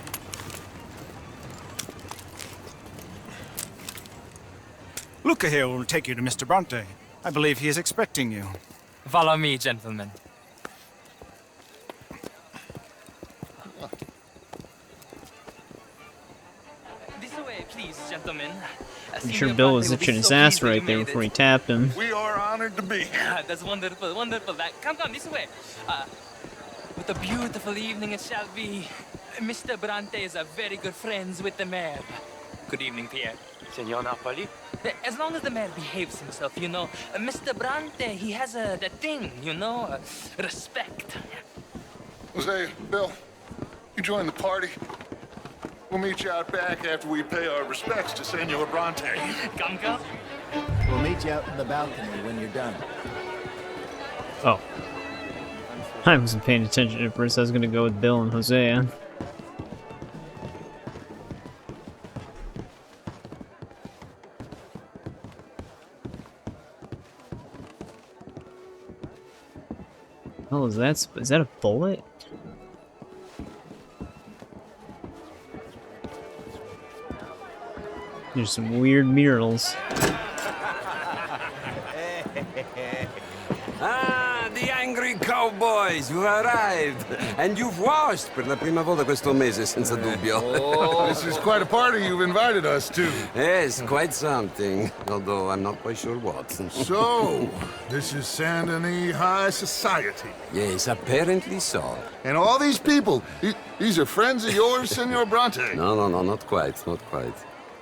Luca here will take you to Mr. Bronte. I believe he is expecting you. Follow me, gentlemen. This way, please, gentlemen. I'm sure Bill was itching his ass right there before he tapped him. We are honored to be here. That's wonderful, wonderful. Come, this way. What a beautiful evening it shall be. Mr. Bronte is a very good friends with the mayor. Good evening, Pierre. Senor Napoli? As long as the mayor behaves himself, you know. Mr. Bronte, he has that thing, you know, respect. Hosea, Bill, you join the party. We'll meet you out back after we pay our respects to Senor Bronte. Come, come. We'll meet you out in the balcony when you're done. Oh. I wasn't paying attention at first. I was gonna go with Bill and Hosea. Oh, is that a bullet? There's some weird murals. Ah, the angry cowboys, you've arrived. And you've washed per la prima volta questo mese, senza dubbio. Oh, this is quite a party you've invited us to. Yes, quite something. Although I'm not quite sure what. So, this is Saint Denis High Society. Yes, apparently so. And all these people, these are friends of yours, Senor Bronte? No, not quite, not quite.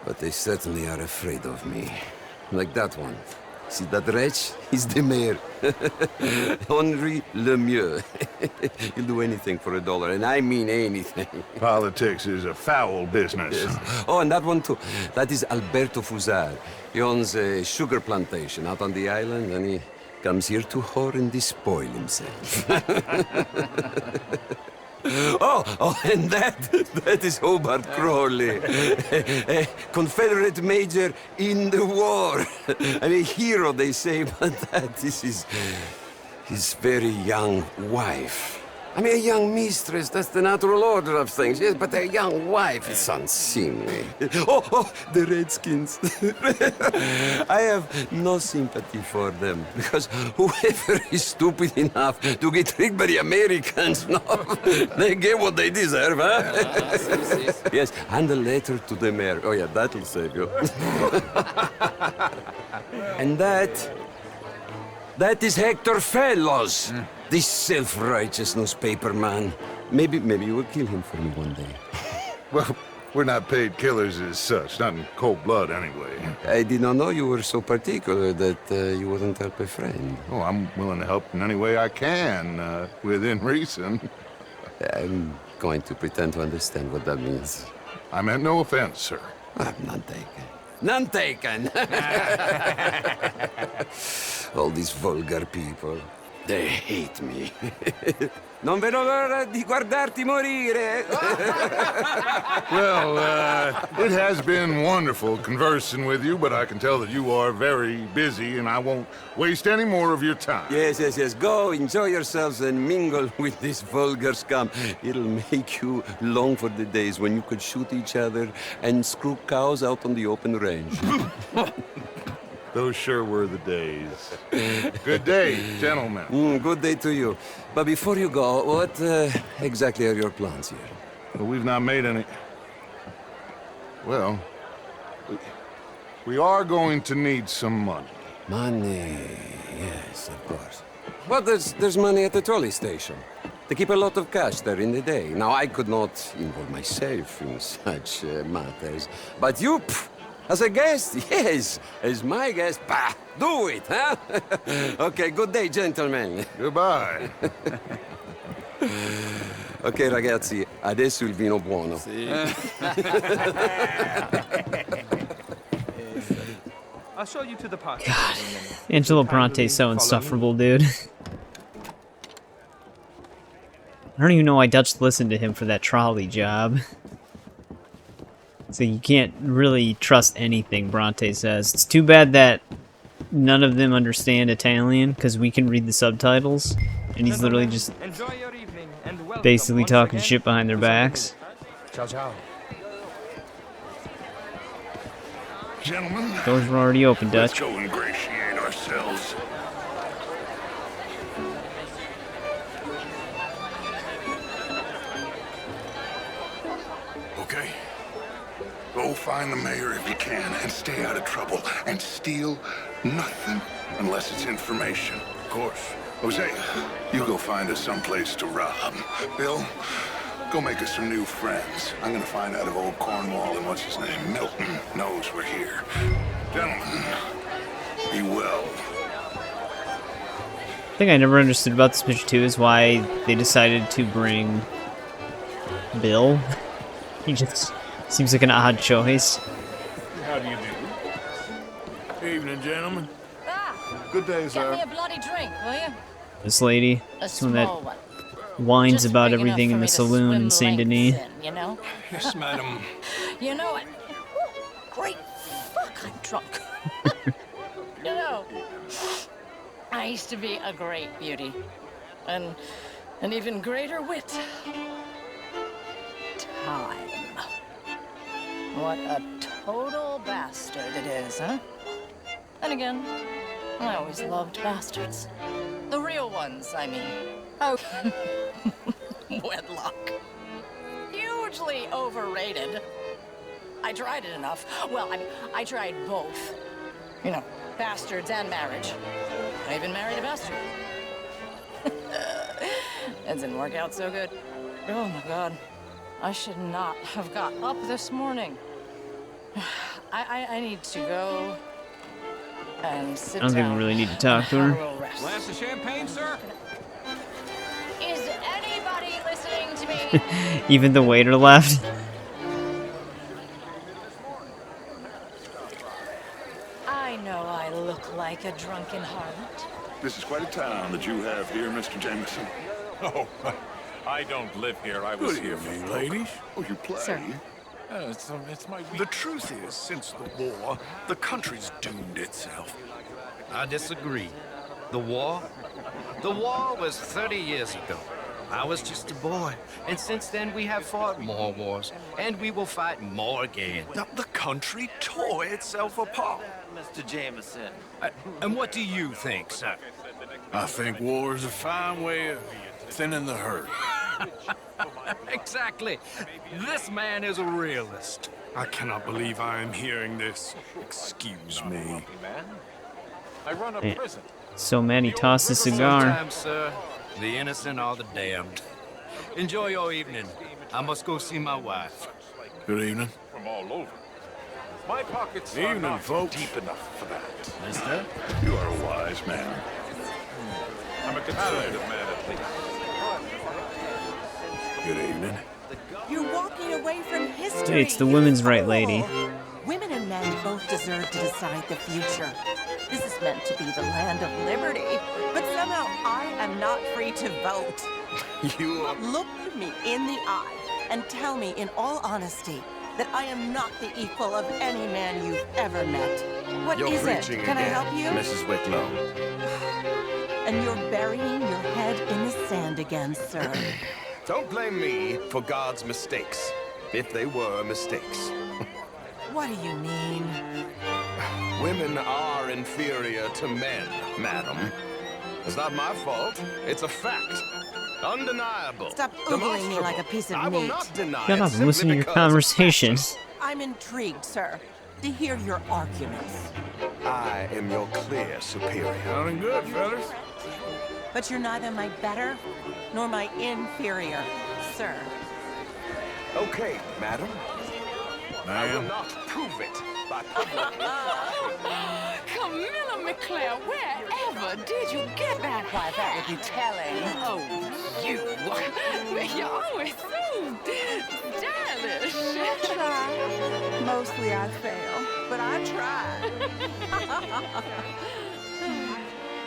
But they certainly are afraid of me. Like that one. See that wretch? He's the mayor. Henri Lemieux. He'll do anything for $1, and I mean anything. Politics is a foul business. Yes. Oh, and that one too. That is Alberto Fusar. He owns a sugar plantation out on the island, and he comes here to whore and despoil himself. Oh, and that is Hobart Crawley, a Confederate major in the war, and a hero, they say, but that is his very young wife. I mean, a young mistress, that's the natural order of things, yes, but a young wife is unseemly. Oh, the Redskins. I have no sympathy for them, because whoever is stupid enough to get tricked by the Americans, no, they get what they deserve, huh? Yes, and a letter to the mayor. Oh, yeah, that'll save you. And that is Hector Fellows. This self-righteous newspaper man. Maybe you will kill him for me one day. Well, we're not paid killers as such, not in cold blood anyway. I did not know you were so particular that you wouldn't help a friend. Oh, I'm willing to help in any way I can, within reason. I'm going to pretend to understand what that means. I meant no offense, sir. None taken. None taken! All these vulgar people. They hate me. Non vedo l'ora di guardarti morire. Well, it has been wonderful conversing with you, but I can tell that you are very busy, and I won't waste any more of your time. Yes. Go, enjoy yourselves, and mingle with this vulgar scum. It'll make you long for the days when you could shoot each other and screw cows out on the open range. Those sure were the days. Good day, gentlemen. Good day to you. But before you go, what exactly are your plans here? Well, we've not made any... Well, we are going to need some money. Money, yes, of course. Well, there's money at the trolley station. They keep a lot of cash there in the day. Now, I could not involve myself in such matters. But you... As a guest? Yes. As my guest? Bah! Do it, huh? Okay, good day, gentlemen. Goodbye. Ok, ragazzi, adesso il vino buono. I'll show you to the park. God, Angelo Bronte's so insufferable, dude. I don't even know why Dutch listened to him for that trolley job. So you can't really trust anything Bronte says. It's too bad that none of them understand Italian, because we can read the subtitles, and he's literally just basically talking shit behind their backs. Ciao. Gentlemen, Doors were already open, Dutch. Let's go ingratiate ourselves. Okay. Go find the mayor if you can, and stay out of trouble, and steal nothing unless it's information. Of course. Hosea, you go find us someplace to rob. Bill, Go make us some new friends. I'm gonna find out if old Cornwall and what's his name, Milton, knows we're here. Gentlemen, be well. The thing I never understood about this picture too is why they decided to bring Bill. He just seems like an odd choice. How do you do? Evening, gentlemen. Good day, sir. Get me a bloody drink, will you? This lady, A someone that small one. whines Just about big enough everything for in me the to saloon in swim Saint Denis. lengths in, you know? Yes, madam. You know what? Great fuck, I'm drunk. You know, I used to be a great beauty. And an even greater wit. Time. What a total bastard it is, huh? And again, I always loved bastards. The real ones, I mean. Oh, wedlock. Hugely overrated. I tried it enough. Well, I tried both. You know, bastards and marriage. I even married a bastard. It didn't work out so good. Oh my God. I should not have got up this morning. I need to go and sit I don't think down we really need to talk to her. Glass of champagne, sir? Is anybody listening to me? Even the waiter left. I know I look like a drunken harlot. This is quite a town that you have here, Mr. Jameson. Oh, I don't live here. I was Good here evening, for ladies. Oh, you play? Sir. it's my The truth is, since the war, the country's doomed itself. I disagree. The war was 30 years ago. I was just a boy, and since then we have fought more wars, and we will fight more again. The country tore itself apart. Mr. Jameson. And what do you think, sir? I think war is a fine way of thinning the herd. Exactly. This man is a realist. I cannot believe I am hearing this. Excuse me. I run a Man. prison. So mad he tossed a cigar. Sometimes, sir, the innocent are the damned. Enjoy your evening. I must go see my wife. Good evening. From all over. My pockets are Evening, not folks. deep enough for that. Mister, you are a wise man. I'm a conservative man, at least. Good evening. You're walking away from history. Hey, it's the women's right lady. Women and men both deserve to decide the future. This is meant to be the land of liberty, but somehow I am not free to vote. You are... Look me in the eye and tell me in all honesty that I am not the equal of any man you've ever met. What You're is it? preaching Can I again, help you? Mrs. Wicklow. And you're burying your head in the sand again, sir. Don't blame me for God's mistakes, if they were mistakes. What do you mean? Women are inferior to men, madam. It's not my fault. It's a fact. Undeniable. Stop oogling me like a piece of I will meat. not deny Shut it up and listen to simply your because conversations. I'm intrigued, sir, to hear your arguments. I am your clear superior. Sounding good, fellas. But you're neither my better nor my inferior, sir. Okay, madam. I will Ma'am. not prove it by publicly. Camilla McClare, wherever did you get that? Why, that would be telling. Oh, you. You're always so stylish. I try. Mostly I fail, but I try.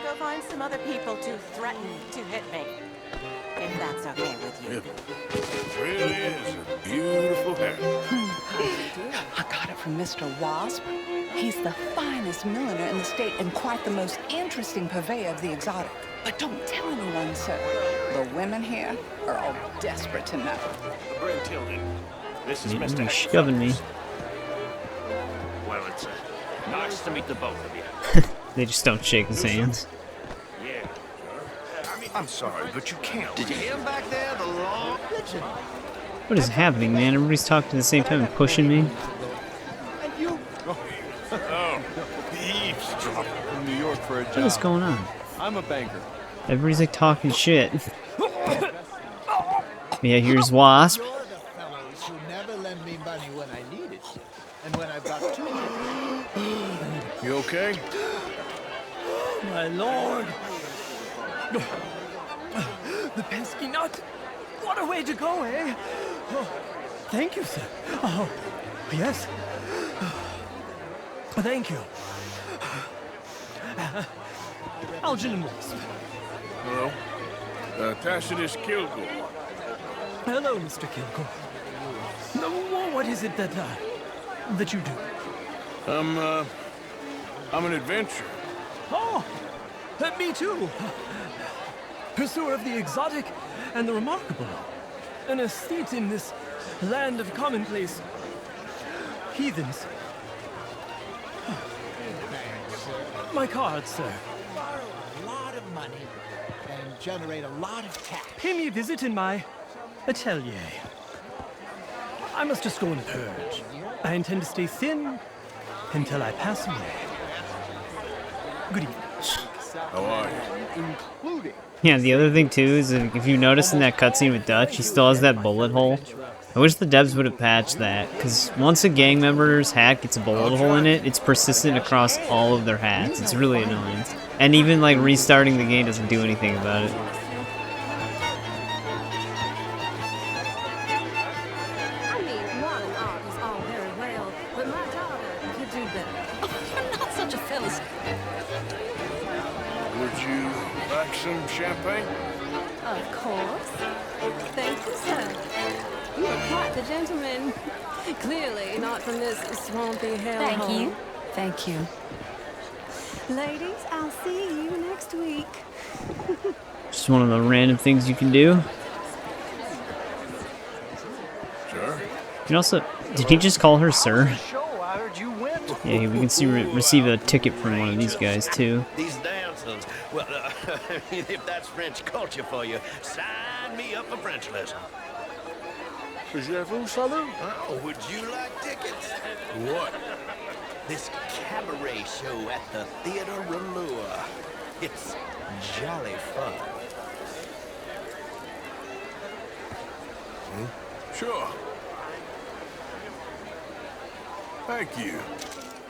Go find some other people to threaten to hit me, if that's okay with you. It really is a beautiful hair. I got it from Mr. Wasp. He's the finest milliner in the state and quite the most interesting purveyor of the exotic. But don't tell anyone, sir. The women here are all desperate to know. Brent Tilden. This is You're Mr. shoving me. Well, it's nice to meet the both of you. They just don't shake his hands. Yeah. I'm sorry, but you can't. Did you hear him back there? The long pigeon. What is happening, man? Everybody's talking at the same time and pushing me. Oh, eavesdropper from New York for a job. What is going on? I'm a banker. Everybody's like talking shit. Yeah, here's Wasp. You're the fellows who never lend me money when I need it. And when I've got too much. You okay? My lord! The pesky nut! What a way to go, eh? Oh, thank you, sir. Oh, yes. Thank you. Algernon Wasp. Hello. Tacitus Kilgore. Hello, Mr. Kilgore. What is it that you do? I'm an adventurer. Oh, me too. Pursuer of the exotic and the remarkable. An aesthete in this land of commonplace heathens. My card, sir. Borrow a lot of money and generate a lot of cash. Pay me a visit in my atelier. I must just go and purge. I intend to stay thin until I pass away. Good evening. How are you? Including. Yeah, the other thing too is if you notice in that cutscene with Dutch, he still has that bullet hole. I wish the devs would have patched that, because once a gang member's hat gets a bullet hole in it, it's persistent across all of their hats. It's really annoying. And even like restarting the game doesn't do anything about it. I mean, modern art is all very well, but my daughter could do better. Oh, you're not such a Phyllis. Would you like some champagne? Of course. Thank you, sir. You are quite the gentleman. Clearly not from this swampy hellhole. Thank you. Thank you. Ladies, I'll see you next week. Just one of the random things you can do. Sure. You can also, did he just call her sir? I heard you went. Yeah, we can see receive a ticket from one of these guys too. These dancers. Well, if that's French culture for you, sign me up for French lesson. Oh, would you like tickets? What? This cabaret show at the Theatre Rallure. It's jolly fun. Sure. Thank you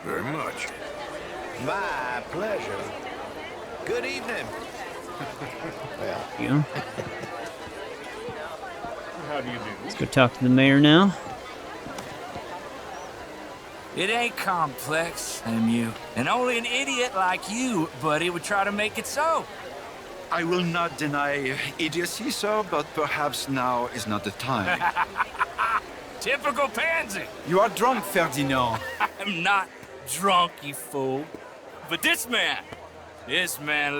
very much. My pleasure. Good evening. Yeah. How do you do? Let's go talk to the mayor now. It ain't complex, MU. And only an idiot like you, buddy, would try to make it so. I will not deny idiocy, sir, but perhaps now is not the time. Typical pansy. You are drunk, Ferdinand. I'm not drunk, you fool. But this man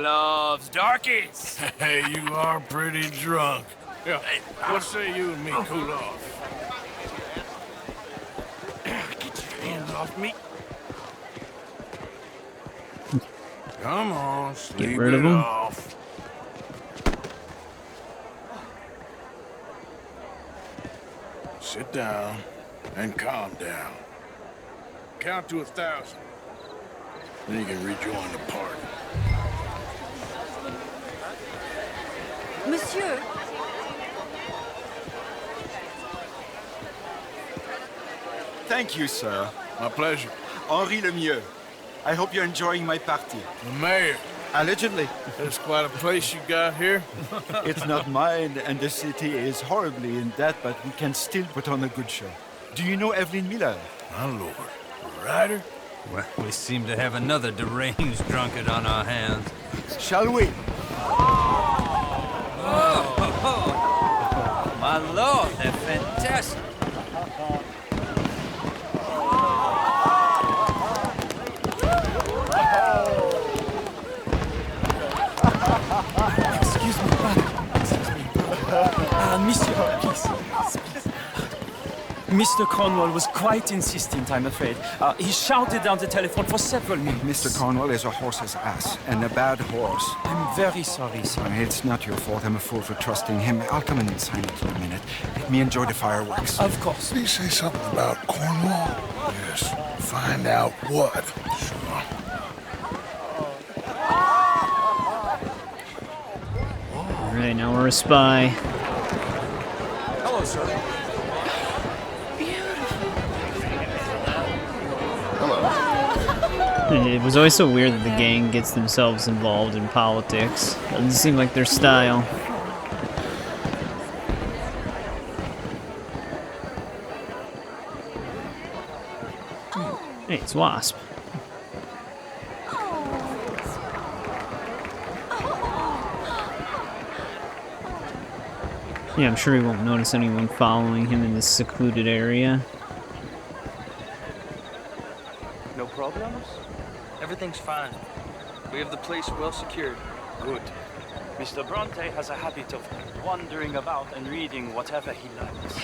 loves darkies. Hey, you are pretty drunk. Yeah, what say you and me cool off? Get your hands off me. Come on, sleep Get rid of it him. off. Sit down and calm down. Count to 1,000. Then you can rejoin the party. Monsieur, Thank you, sir. My pleasure. Henri Lemieux. I hope you're enjoying my party. The mayor. Allegedly. That's quite a place you got here. It's not mine, and the city is horribly in debt, but we can still put on a good show. Do you know Evelyn Miller? My lord. A writer? Well, we seem to have another deranged drunkard on our hands. Shall we? Oh, my lord, they're fantastic. Excuse me, brother. Excuse me. Monsieur, please. Mr. Cornwall was quite insistent, I'm afraid. He shouted down the telephone for several minutes. Mr. Cornwall is a horse's ass, and a bad horse. I'm very sorry, sir. It's not your fault. I'm a fool for trusting him. I'll come in and sign it in a minute. Let me enjoy the fireworks. Of course. Did he say something about Cornwall? Yes. Find out what. Sure. Alright, now we're a spy. closer. It was always so weird that the gang gets themselves involved in politics. Doesn't seem like their style. Hey, it's Wasp. Yeah, I'm sure he won't notice anyone following him in this secluded area. No problems? Everything's fine. We have the place well secured. Good. Mr. Bronte has a habit of wandering about and reading whatever he likes.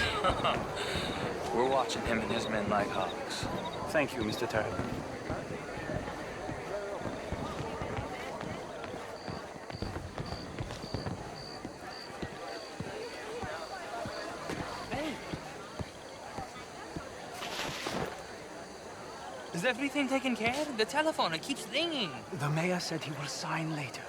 We're watching him and his men like hawks. Thank you, Mr. Turner. Is everything taken care of? The telephone, it keeps ringing. The mayor said he will sign later.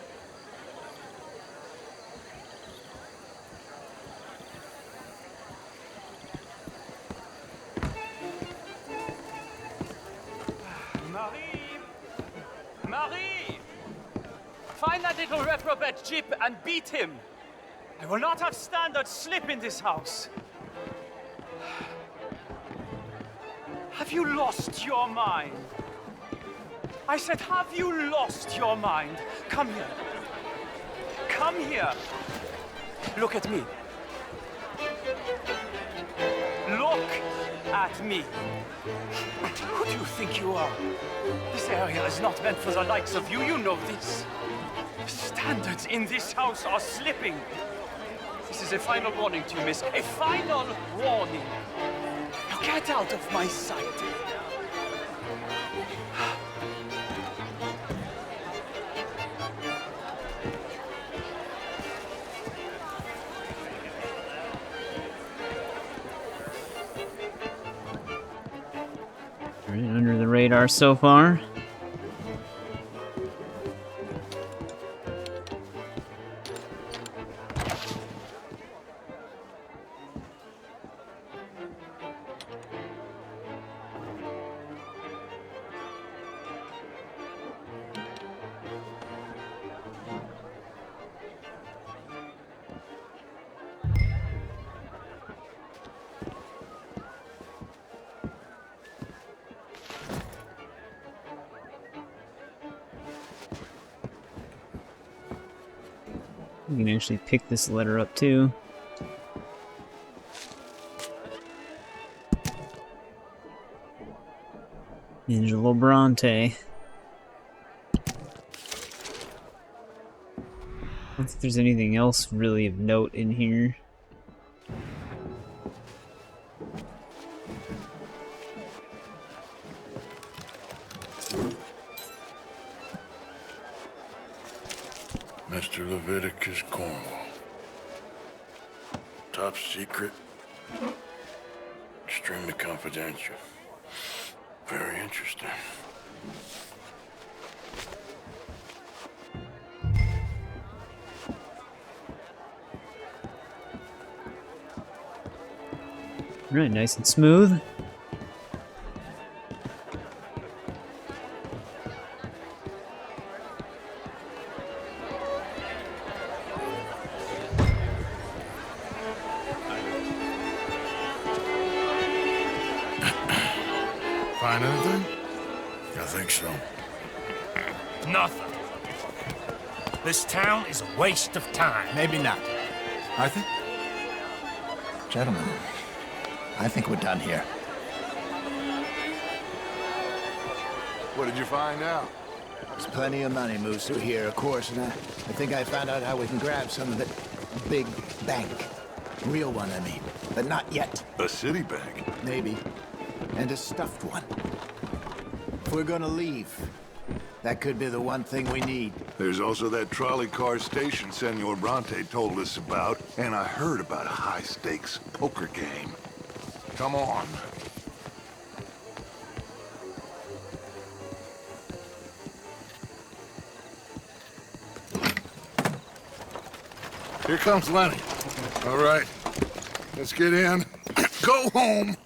Marie! Find that little reprobate Jip and beat him. I will not have standards slip in this house. Have you lost your mind? I said, have you lost your mind? Come here. Come here. Look at me. Look at me. Who do you think you are? This area is not meant for the likes of you. You know this. Standards in this house are slipping. This is a final warning to you, miss. A final warning. Now get out of my sight. Right under the radar so far. We can actually pick this letter up too. Angelo Bronte. I don't think there's anything else really of note in here. Mr. Leviticus Cornwall. Top secret. Extremely confidential. Very interesting. Right, nice and smooth. Find anything? I think so. Nothing. This town is a waste of time. Maybe not. Arthur? Gentlemen, I think we're done here. What did you find out? There's plenty of money moves through here, of course, and I think I found out how we can grab some of it. A big bank. A real one, I mean. But not yet. A city bank? Maybe. And a stuffed one. If we're gonna leave, that could be the one thing we need. There's also that trolley car station Senor Bronte told us about, and I heard about a high-stakes poker game. Come on. Here comes Lenny. All right. Let's get in. Go home.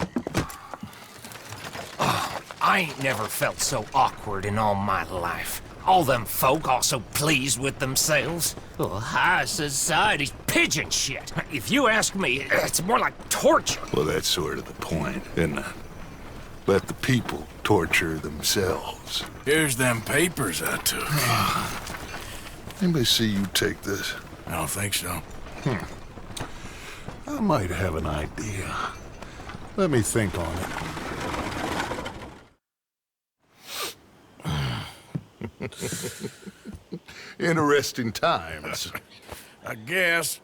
Oh, I ain't never felt so awkward in all my life. All them folk all so pleased with themselves. Oh, high society's pigeon shit. If you ask me, it's more like torture. Well, that's sort of the point, isn't it? Let the people torture themselves. Here's them papers I took. Anybody see you take this? I don't think so. I might have an idea. Let me think on it. Interesting times. I guess.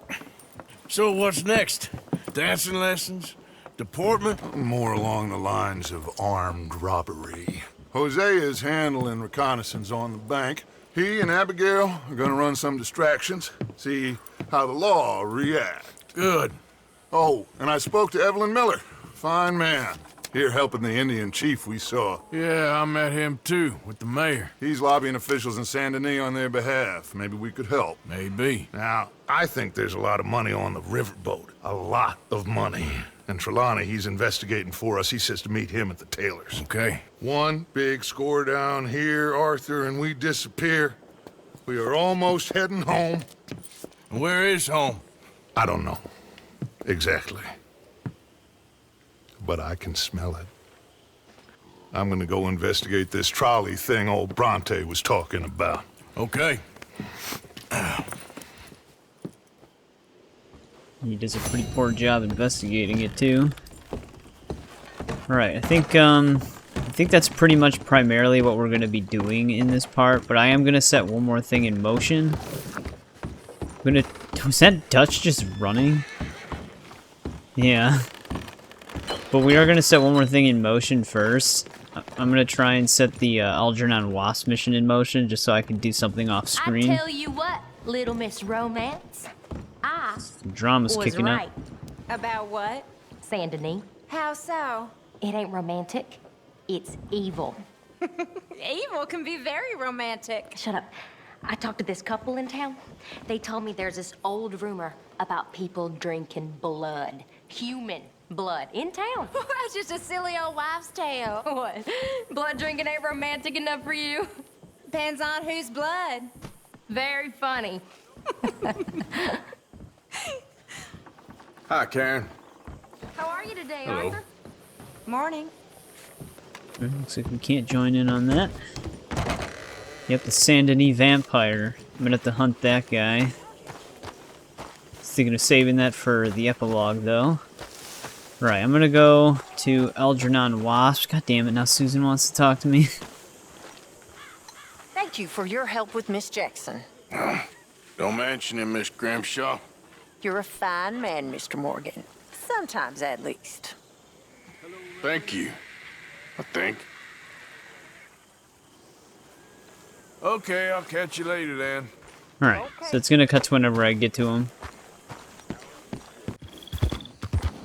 So what's next? Dancing lessons? Deportment? More along the lines of armed robbery. Hosea is handling reconnaissance on the bank. He and Abigail are gonna run some distractions, see how the law reacts. Good. Oh, and I spoke to Evelyn Miller. Fine man. Here helping the Indian chief we saw. Yeah, I met him too, with the mayor. He's lobbying officials in Saint Denis on their behalf. Maybe we could help. Maybe. Now, I think there's a lot of money on the riverboat. A lot of money. And Trelawney, he's investigating for us. He says to meet him at the Taylor's. Okay. One big score down here, Arthur, and we disappear. We are almost heading home. Where is home? I don't know. Exactly. But I can smell it. I'm gonna go investigate this trolley thing old Bronte was talking about. Okay. He does a pretty poor job investigating it too. Alright, I think that's pretty much primarily what we're gonna be doing in this part, but I am gonna set one more thing in motion. Was that Dutch just running? Yeah. But we are gonna set one more thing in motion first. I'm gonna try and set the Algernon Wasp mission in motion just so I can do something off screen. I tell you what, Little Miss Romance. Some drama's was kicking right. up. About what? Saint Denis. How so? It ain't romantic. It's evil. Evil can be very romantic. Shut up. I talked to this couple in town. They told me there's this old rumor about people drinking blood. Human blood. In town. That's just a silly old wives' tale. What? Blood drinking ain't romantic enough for you? Depends on whose blood. Very funny. Hi, Karen. How are you today, Hello. Arthur? Morning. Looks like we can't join in on that. Yep, the Saint Denis vampire. I'm gonna have to hunt that guy. Thinking of saving that for the epilogue, though. Right, I'm gonna go to Algernon Wasp. God damn it, now Susan wants to talk to me. Thank you for your help with Miss Jackson. Don't mention him, Miss Grimshaw. You're a fine man, Mr. Morgan. Sometimes, at least. Thank you. I think. Okay, I'll catch you later then. Alright, so it's gonna cut to whenever I get to him.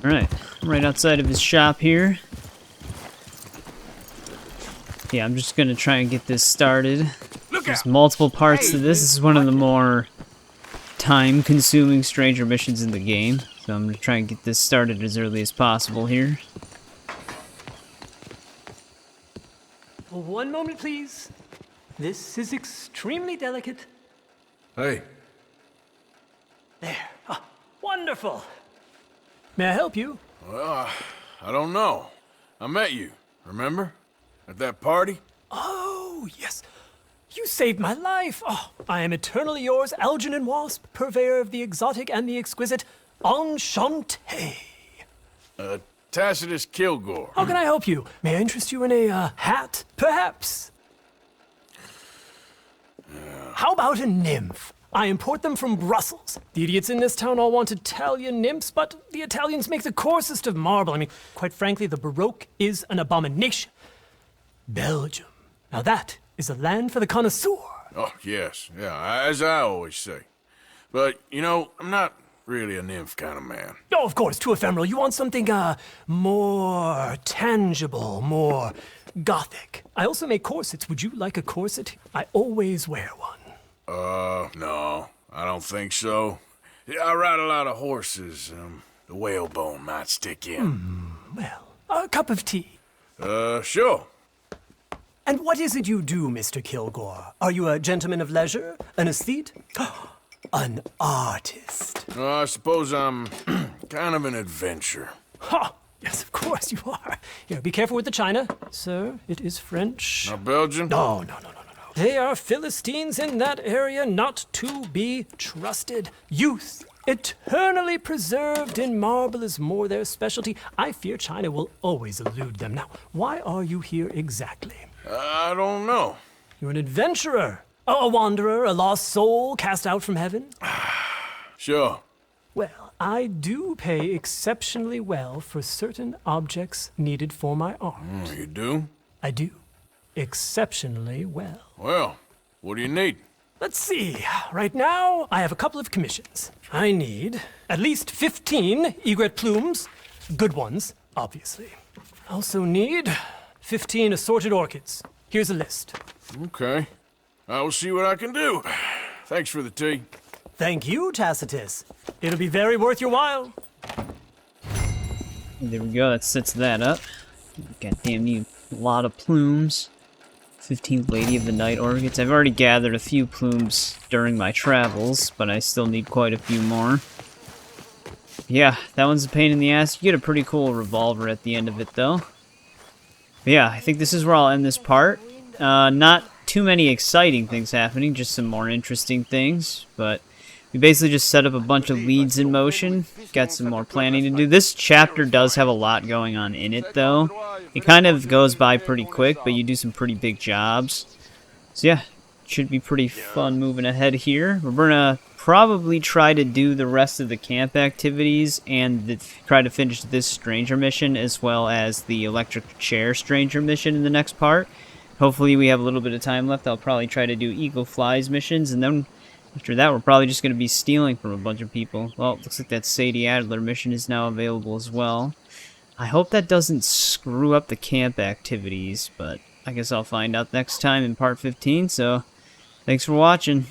Alright, I'm right outside of his shop here. Yeah, I'm just gonna try and get this started. There's multiple parts to this. This is one of the more time-consuming stranger missions in the game. So I'm gonna try and get this started as early as possible here. One moment, please. This is extremely delicate. Hey. There. Ah, wonderful. May I help you? Well, I don't know. I met you, remember? At that party? Oh, yes. You saved my life. Oh, I am eternally yours, Algernon Wasp, purveyor of the exotic and the exquisite. Enchanté. Tacitus Kilgore. How can I help you? May I interest you in a hat, perhaps? How about a nymph? I import them from Brussels. The idiots in this town all want Italian nymphs, but the Italians make the coarsest of marble. I mean, quite frankly, the Baroque is an abomination. Belgium. Now that is a land for the connoisseur. Oh, yes. Yeah, as I always say. But, you know, I'm not really a nymph kind of man. Oh, of course, too ephemeral. You want something, more tangible, more gothic. I also make corsets. Would you like a corset? I always wear one. No, I don't think so. Yeah, I ride a lot of horses. The whalebone might stick in. Well, a cup of tea. Sure. And what is it you do, Mr. Kilgore? Are you a gentleman of leisure? An aesthete? An artist? I suppose I'm kind of an adventurer. Ha! Yes, of course you are. Here, be careful with the china. Sir, it is French. Not Belgian? No. They are Philistines in that area, not to be trusted. Youth, eternally preserved in marble, is more their specialty. I fear China will always elude them. Now, why are you here exactly? I don't know. You're an adventurer. A wanderer, a lost soul cast out from heaven? Sure. Well, I do pay exceptionally well for certain objects needed for my art. You do? I do. Exceptionally well. Well, what do you need? Let's see. Right now, I have a couple of commissions. I need at least 15 egret plumes. Good ones, obviously. I also need 15 assorted orchids. Here's a list. Okay. I will see what I can do. Thanks for the tea. Thank you, Tacitus. It'll be very worth your while. There we go, that sets that up. Goddamn, need a lot of plumes. 15th Lady of the Night orchids. I've already gathered a few plumes during my travels, but I still need quite a few more. Yeah, that one's a pain in the ass. You get a pretty cool revolver at the end of it, though. But yeah, I think this is where I'll end this part. Not too many exciting things happening, just some more interesting things, but we basically just set up a bunch of leads in motion, got some more planning to do. This chapter does have a lot going on in it, though. It kind of goes by pretty quick, but you do some pretty big jobs. So yeah, should be pretty fun moving ahead here. We're gonna probably try to do the rest of the camp activities and try to finish this stranger mission as well as the electric chair stranger mission in the next part. Hopefully we have a little bit of time left. I'll probably try to do Eagle Flies missions, and then after that we're probably just going to be stealing from a bunch of people. Well, it looks like that Sadie Adler mission is now available as well. I hope that doesn't screw up the camp activities, but I guess I'll find out next time in part 15, so thanks for watching.